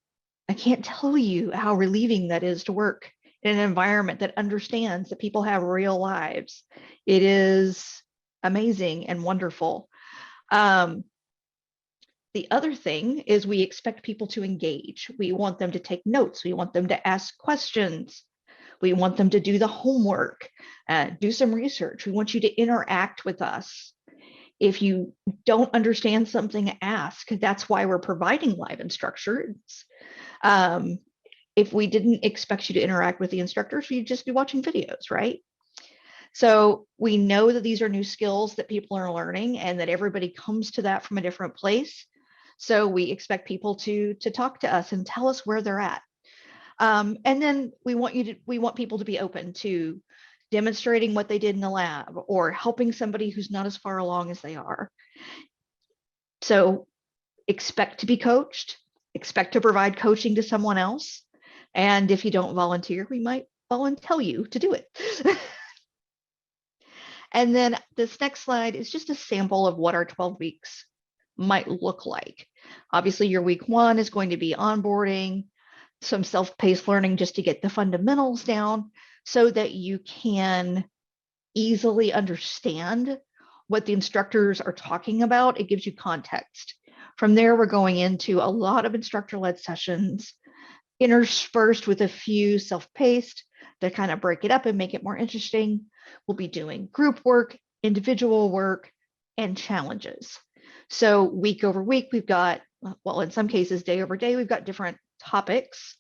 I can't tell you how relieving that is to work in an environment that understands that people have real lives. It is amazing and wonderful. The other thing is we expect people to engage. We want them to take notes. We want them to ask questions. We want them to do the homework, do some research. We want you to interact with us. If you don't understand something, ask. That's why we're providing live instructors. If we didn't expect you to interact with the instructors, we'd just be watching videos, right? So we know that these are new skills that people are learning and that everybody comes to that from a different place. So we expect people to talk to us and tell us where they're at. And then we want people to be open to demonstrating what they did in the lab or helping somebody who's not as far along as they are. So expect to be coached, expect to provide coaching to someone else. And if you don't volunteer, we might volunteer you to do it. And then this next slide is just a sample of what our 12 weeks might look like. Obviously, your week 1 is going to be onboarding, some self-paced learning just to get the fundamentals down so that you can easily understand what the instructors are talking about. It gives you context. From there, we're going into a lot of instructor-led sessions, interspersed with a few self-paced to kind of break it up and make it more interesting. We'll be doing group work, individual work, and challenges. So week over week, we've got, well, in some cases, day over day, we've got different topics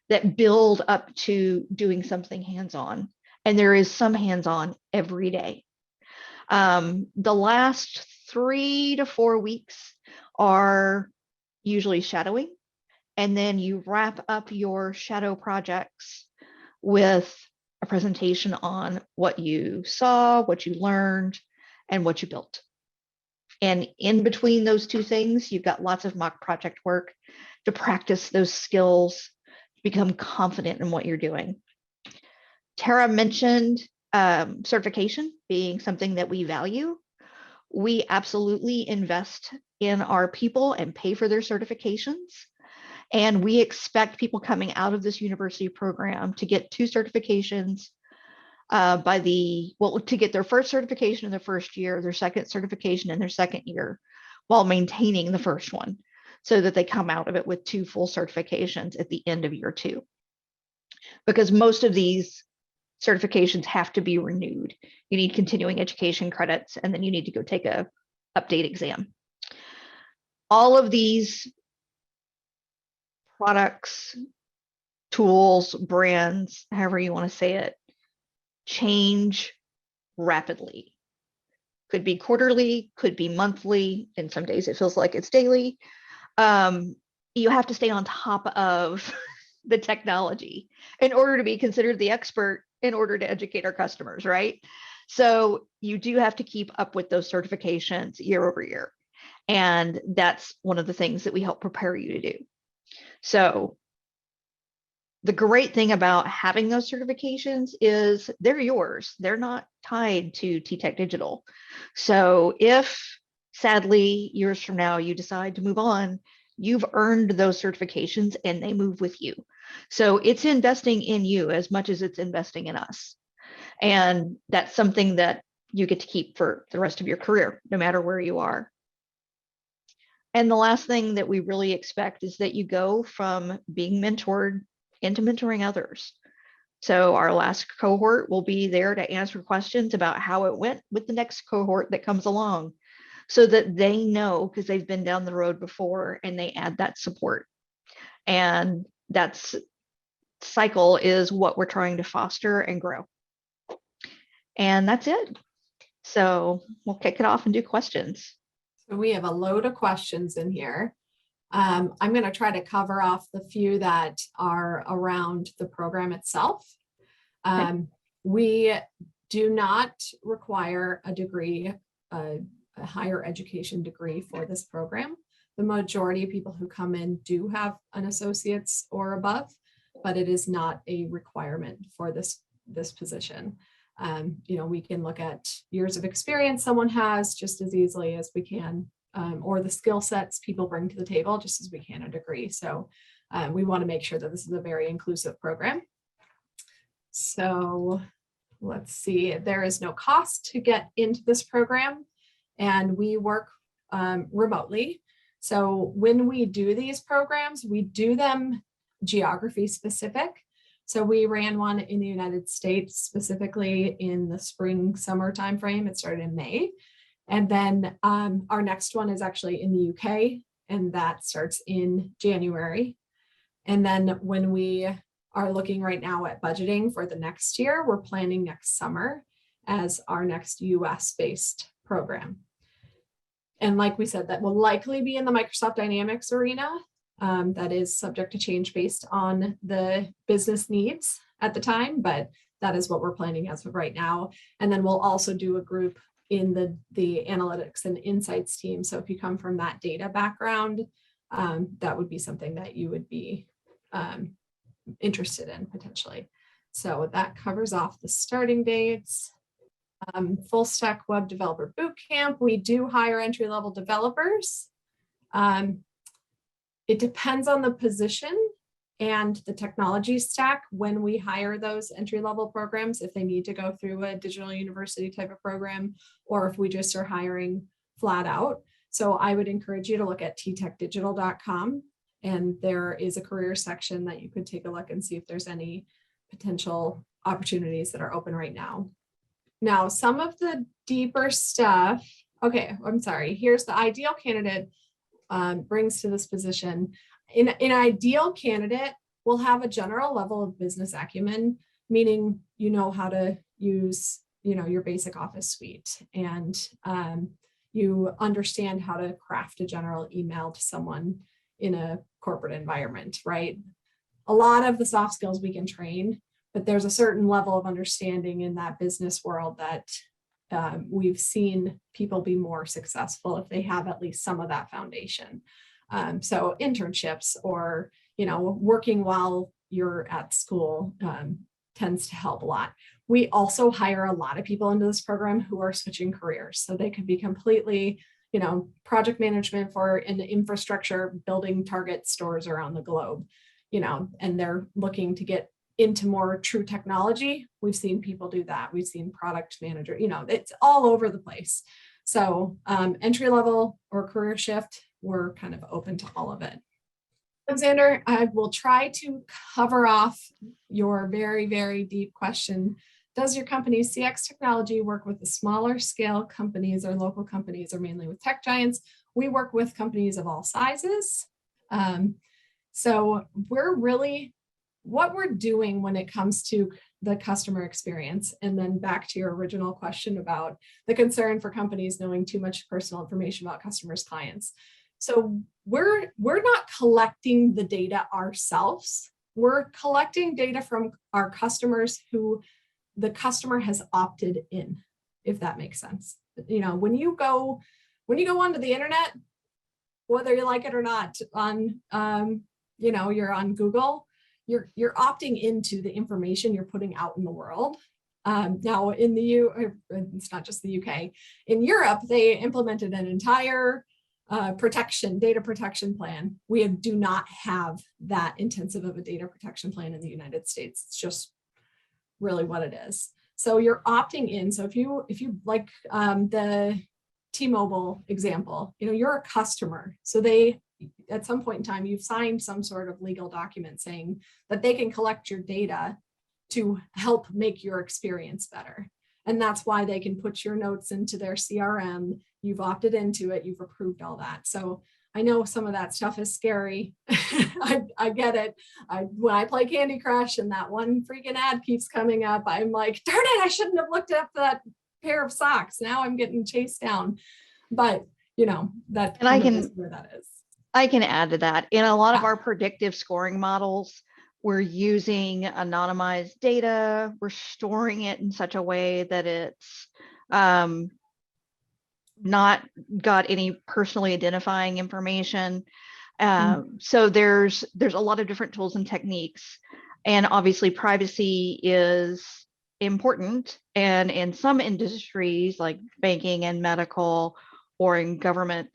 that build up to doing something hands-on and there is some hands-on every day. The last 3 to 4 weeks are usually shadowing, and then you wrap up your shadow projects with a presentation on what you saw, what you learned, and what you built. And in between those two things, you've got lots of mock project work to practice those skills, become confident in what you're doing. Tara mentioned certification being something that we value. We absolutely invest in our people and pay for their certifications. And we expect people coming out of this university program to get 2 certifications to get their first certification in their first year, their second certification in their second year, while maintaining the first one, so that they come out of it with 2 full certifications at the end of year 2. Because most of these certifications have to be renewed. You need continuing education credits, and then you need to go take a update exam. All of these products, tools, brands, however you want to say it, change rapidly. Could be quarterly, could be monthly, and some days it feels like it's daily. You have to stay on top of the technology in order to be considered the expert, in order to educate our customers, right? So you do have to keep up with those certifications year over year. And that's one of the things that we help prepare you to do. So the great thing about having those certifications is they're yours. They're not tied to TTech Digital. So if sadly years from now you decide to move on, you've earned those certifications and they move with you. So it's investing in you as much as it's investing in us. And that's something that you get to keep for the rest of your career, no matter where you are. And the last thing that we really expect is that you go from being mentored into mentoring others. So our last cohort will be there to answer questions about how it went with the next cohort that comes along, so that they know, because they've been down the road before, and they add that support. And that's cycle is what we're trying to foster and grow. And that's it. So we'll kick it off and do questions. So we have a load of questions in here. I'm going to try to cover off the few that are around the program itself. We do not require a degree, a higher education degree for this program. The majority of people who come in do have an associate's or above, but it is not a requirement for this position. We can look at years of experience someone has just as easily as we can, or the skill sets people bring to the table just as we can a degree. So we want to make sure that this is a very inclusive program. So let's see, there is no cost to get into this program, and we work remotely. So when we do these programs, we do them geography specific. So we ran one in the United States, specifically in the spring, summer timeframe. It started in May. And then our next one is actually in the UK, and that starts in January. And then when we are looking right now at budgeting for the next year, we're planning next summer as our next US-based program. And like we said, that will likely be in the Microsoft Dynamics arena. That is subject to change based on the business needs at the time, but that is what we're planning as of right now. And then we'll also do a group in the analytics and insights team. So if you come from that data background, that would be something that you would be interested in potentially. So that covers off the starting dates. Full stack web developer bootcamp. We do hire entry-level developers. It depends on the position and the technology stack when we hire those entry-level programs, if they need to go through a digital university type of program, or if we just are hiring flat out. So I would encourage you to look at ttechdigital.com, and there is a career section that you could take a look and see if there's any potential opportunities that are open right now. Now, some of the deeper stuff, okay, I'm sorry, here's the ideal candidate brings to this position. In an ideal candidate will have a general level of business acumen, meaning you know how to use, your basic Office suite, and you understand how to craft a general email to someone in a corporate environment, right? A lot of the soft skills we can train, but there's a certain level of understanding in that business world that we've seen people be more successful if they have at least some of that foundation. So internships or, working while you're at school tends to help a lot. We also hire a lot of people into this program who are switching careers. So they could be completely, project management for an infrastructure building target stores around the globe, and they're looking to get into more true technology. We've seen people do that. We've seen product manager, it's all over the place. So entry level or career shift, we're kind of open to all of it. Alexander, I will try to cover off your very, very deep question. Does your company's CX technology work with the smaller scale companies or local companies, or mainly with tech giants? We work with companies of all sizes. So what we're doing when it comes to the customer experience, and then back to your original question about the concern for companies knowing too much personal information about customers' clients. So we're not collecting the data ourselves. We're collecting data from our customers who the customer has opted in, if that makes sense. When you go onto the internet, whether you like it or not, on you're on Google, you're opting into the information you're putting out in the world. Now in it's not just the UK, in Europe, they implemented an entire data protection plan. We do not have that intensive of a data protection plan in the United States. It's just really what it is. So you're opting in. So if you like the T-Mobile example, you're a customer. So they, at some point in time, you've signed some sort of legal document saying that they can collect your data to help make your experience better. And that's why they can put your notes into their CRM. You've opted into it, you've approved all that. So I know some of that stuff is scary. I get it. When I play Candy Crush and that one freaking ad keeps coming up, I'm like, darn it, I shouldn't have looked up that pair of socks. Now I'm getting chased down. But that is where that is. I can add to that. In a lot of our predictive scoring models, we're using anonymized data. We're storing it in such a way that it's not got any personally identifying information. So there's a lot of different tools and techniques. And obviously privacy is important. And in some industries like banking and medical or in government,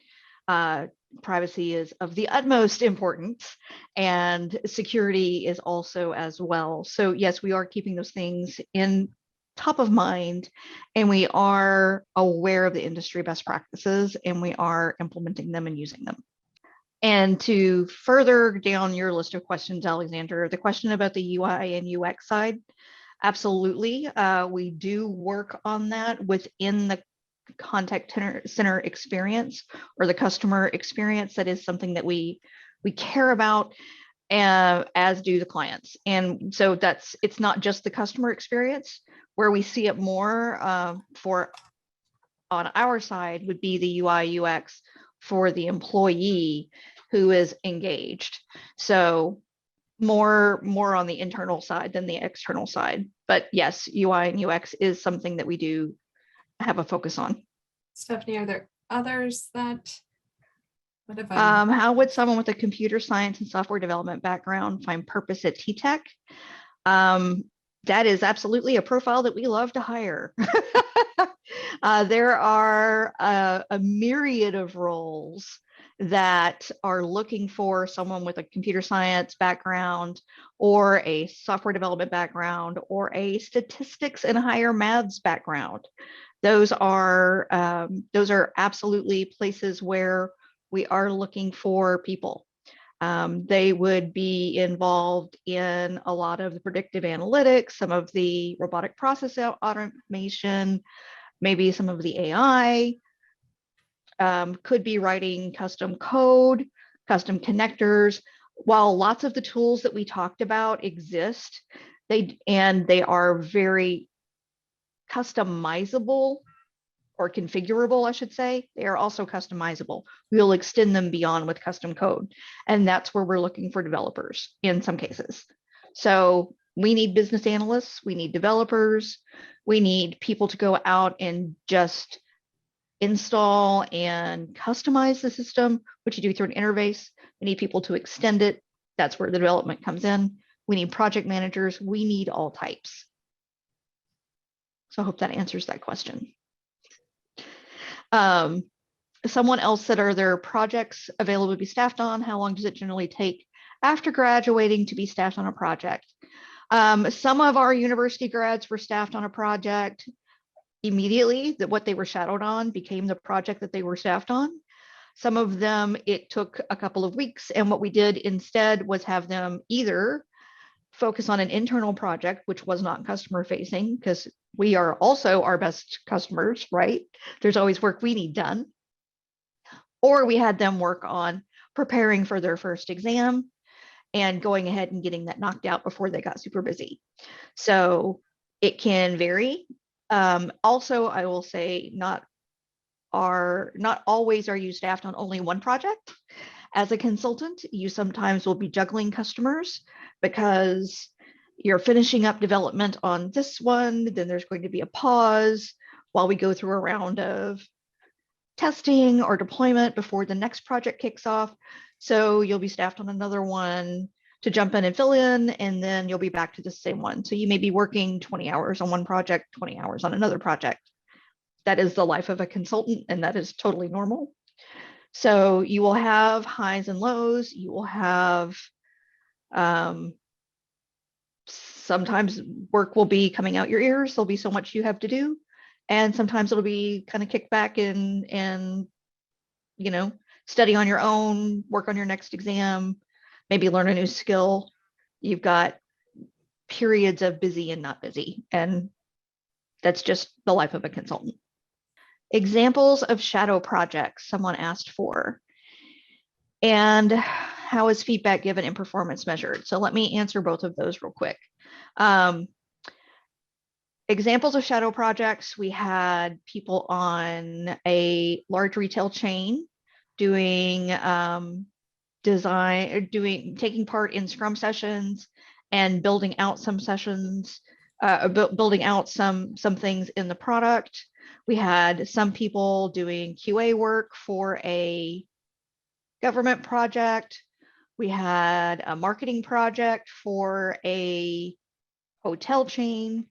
privacy is of the utmost importance, and security is also as well. So yes, we are keeping those things in top of mind, and we are aware of the industry best practices, and we are implementing them and using them. And to further down your list of questions, Alexander, the question about the UI and UX side, absolutely. We do work on that within the contact center experience or the customer experience. That is something that we care about, as do the clients. And so it's not just the customer experience. Where we see it more for on our side would be the UI UX for the employee who is engaged. So more on the internal side than the external side. But yes, UI and UX is something that we do have a focus on. Stephanie, are there others that, what if how would someone with a computer science and software development background find purpose at TTEC? That is absolutely a profile that we love to hire. There are a myriad of roles that are looking for someone with a computer science background or a software development background or a statistics and higher maths background. Those are absolutely places where we are looking for people. They would be involved in a lot of the predictive analytics, some of the robotic process automation, maybe some of the AI, could be writing custom code, custom connectors. While lots of the tools that we talked about exist, They are very customizable or configurable, I should say. They are also customizable. We'll extend them beyond with custom code. And that's where we're looking for developers in some cases. So we need business analysts, we need developers, we need people to go out and just install and customize the system, which you do through an interface. We need people to extend it. That's where the development comes in. We need project managers. We need all types. So I hope that answers that question. Someone else said, are there projects available to be staffed on? How long does it generally take after graduating to be staffed on a project? Some of our university grads were staffed on a project immediately. That what they were shadowed on became the project that they were staffed on. Some of them, it took a couple of weeks. And what we did instead was have them either focus on an internal project, which was not customer facing, because we are also our best customers, right? There's always work we need done. Or we had them work on preparing for their first exam and going ahead and getting that knocked out before they got super busy. So it can vary. Also, I will say not always are you staffed on only one project. As a consultant, you sometimes will be juggling customers because you're finishing up development on this one, then there's going to be a pause while we go through a round of testing or deployment before the next project kicks off. So you'll be staffed on another one to jump in and fill in, and then you'll be back to the same one. So you may be working 20 hours on one project, 20 hours on another project. That is the life of a consultant, and that is totally normal. So you will have highs and lows. You will have sometimes work will be coming out your ears. There'll be so much you have to do. And sometimes it'll be kind of kick back and you know, study on your own, work on your next exam, maybe learn a new skill. You've got periods of busy and not busy. And that's just the life of a consultant. Examples of shadow projects someone asked for. And how is feedback given and performance measured? So let me answer both of those real quick. Examples of shadow projects, we had people on a large retail chain doing taking part in Scrum sessions and building out some sessions, building out some things in the product. We had some people doing QA work for a government project. We had a marketing project for a hotel chain.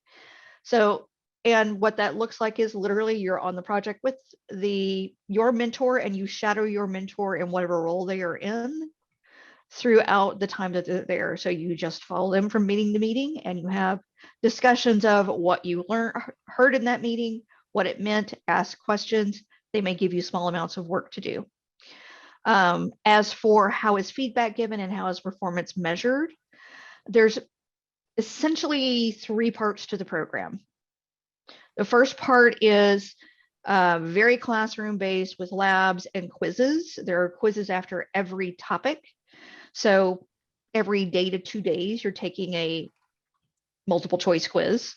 So, and what that looks like is literally you're on the project with your mentor, and you shadow your mentor in whatever role they are in throughout the time that they're there. So you just follow them from meeting to meeting, and you have discussions of what you heard in that meeting, what it meant, ask questions. They may give you small amounts of work to do. As for how is feedback given and how is performance measured, there's essentially 3 parts to the program. The first part is very classroom based with labs and quizzes. There are quizzes after every topic. So every day to 2 days, you're taking a multiple choice quiz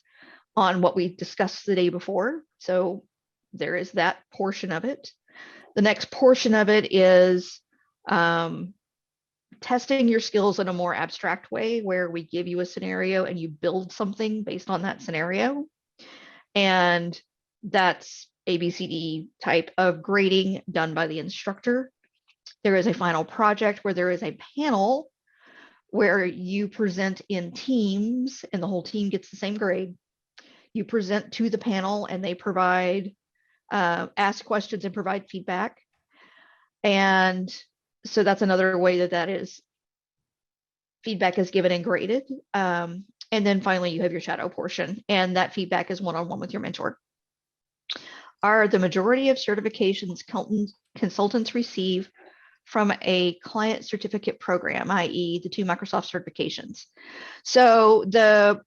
on what we discussed the day before. So there is that portion of it. The next portion of it is testing your skills in a more abstract way, where we give you a scenario and you build something based on that scenario. And that's ABCD type of grading done by the instructor. There is a final project where there is a panel where you present in teams, and the whole team gets the same grade. You present to the panel and they provide, ask questions and provide feedback. And so that's another way that is feedback is given and graded. And then finally you have your shadow portion, and that feedback is one-on-one with your mentor. Are the majority of certifications consultants receive from a client certificate program, i.e. the 2 Microsoft certifications? So the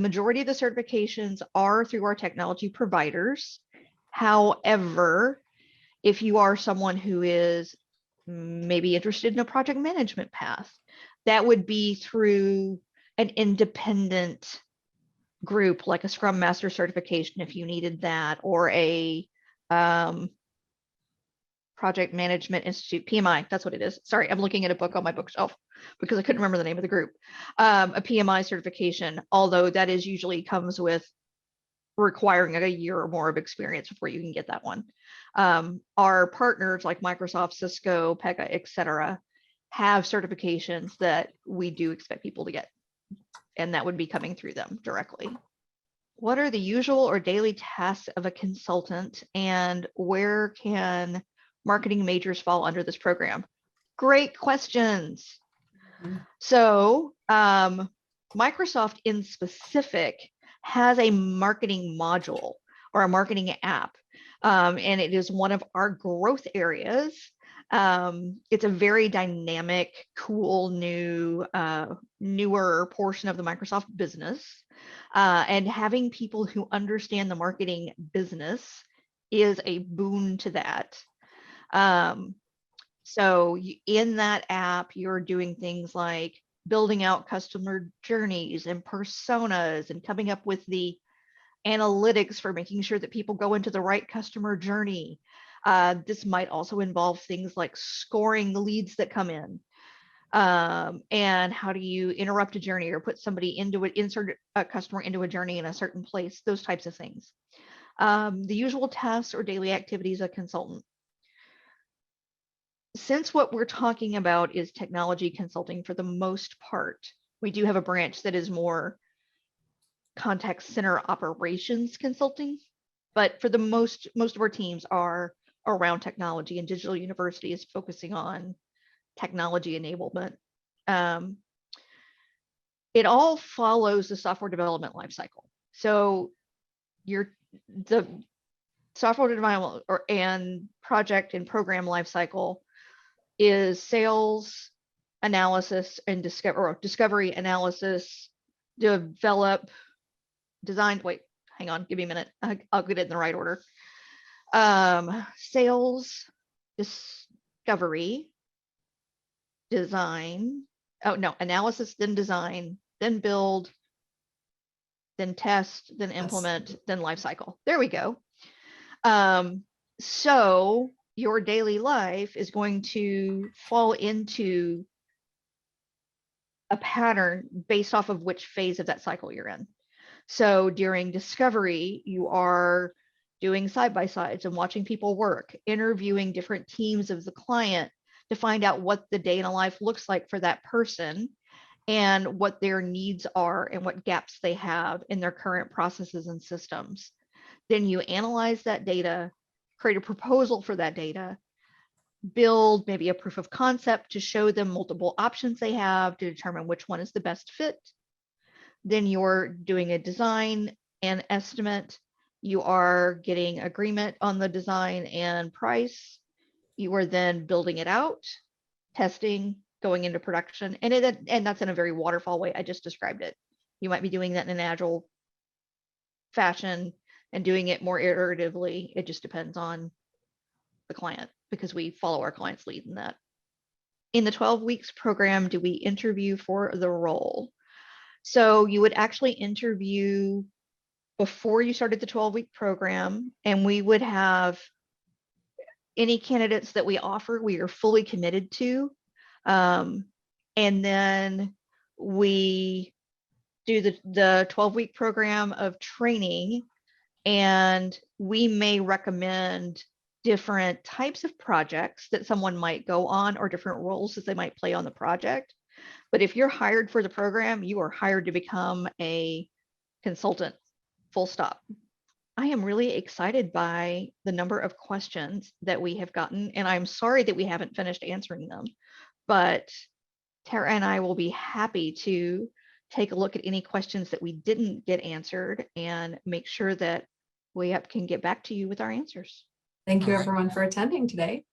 majority of the certifications are through our technology providers. However, if you are someone who is maybe interested in a project management path, that would be through an independent group like a Scrum Master certification if you needed that, or a Project Management Institute, PMI, that's what it is. Sorry, I'm looking at a book on my bookshelf because I couldn't remember the name of the group. A PMI certification, although that is usually comes with requiring a year or more of experience before you can get that one. Our partners like Microsoft, Cisco, Pega, etc., have certifications that we do expect people to get, and that would be coming through them directly. What are the usual or daily tasks of a consultant, and where can marketing majors fall under this program? Great questions. So Microsoft in specific has a marketing module or a marketing app, and it is one of our growth areas. It's a very dynamic, cool, newer portion of the Microsoft business. And having people who understand the marketing business is a boon to that. So in that app, you're doing things like building out customer journeys and personas and coming up with the analytics for making sure that people go into the right customer journey. This might also involve things like scoring the leads that come in. And how do you interrupt a journey or put somebody into it, insert a customer into a journey in a certain place, those types of things. The usual tasks or daily activities of a consultant. Since what we're talking about is technology consulting for the most part, we do have a branch that is more contact center operations consulting, but for the most of our teams are around technology, and Digital University is focusing on technology enablement. It all follows the software development lifecycle. So the software development and project and program lifecycle is sales, analysis, and discovery, analysis, develop, design. Wait, hang on, give me a minute. I'll get it in the right order. Sales, discovery, design. Oh no, analysis, then design, then build, then test, then implement, then lifecycle. There we go. So your daily life is going to fall into a pattern based off of which phase of that cycle you're in. So during discovery, you are doing side-by-sides and watching people work, interviewing different teams of the client to find out what the day in a life looks like for that person and what their needs are and what gaps they have in their current processes and systems. Then you analyze that data, create a proposal for that data, build maybe a proof of concept to show them multiple options they have to determine which one is the best fit. Then you're doing a design and estimate. You are getting agreement on the design and price. You are then building it out, testing, going into production, and that's in a very waterfall way. I just described it. You might be doing that in an agile fashion and doing it more iteratively. It just depends on the client because we follow our client's lead in that. In the 12 weeks program, do we interview for the role? So you would actually interview before you started the 12-week program, and we would have any candidates that we offer, we are fully committed to. And then we do the 12-week program of training, and we may recommend different types of projects that someone might go on or different roles that they might play on the project. But if you're hired for the program, you are hired to become a consultant, full stop. I am really excited by the number of questions that we have gotten, and I'm sorry that we haven't finished answering them, but Tara and I will be happy to take a look at any questions that we didn't get answered and make sure that we can get back to you with our answers. Thank you everyone for attending today.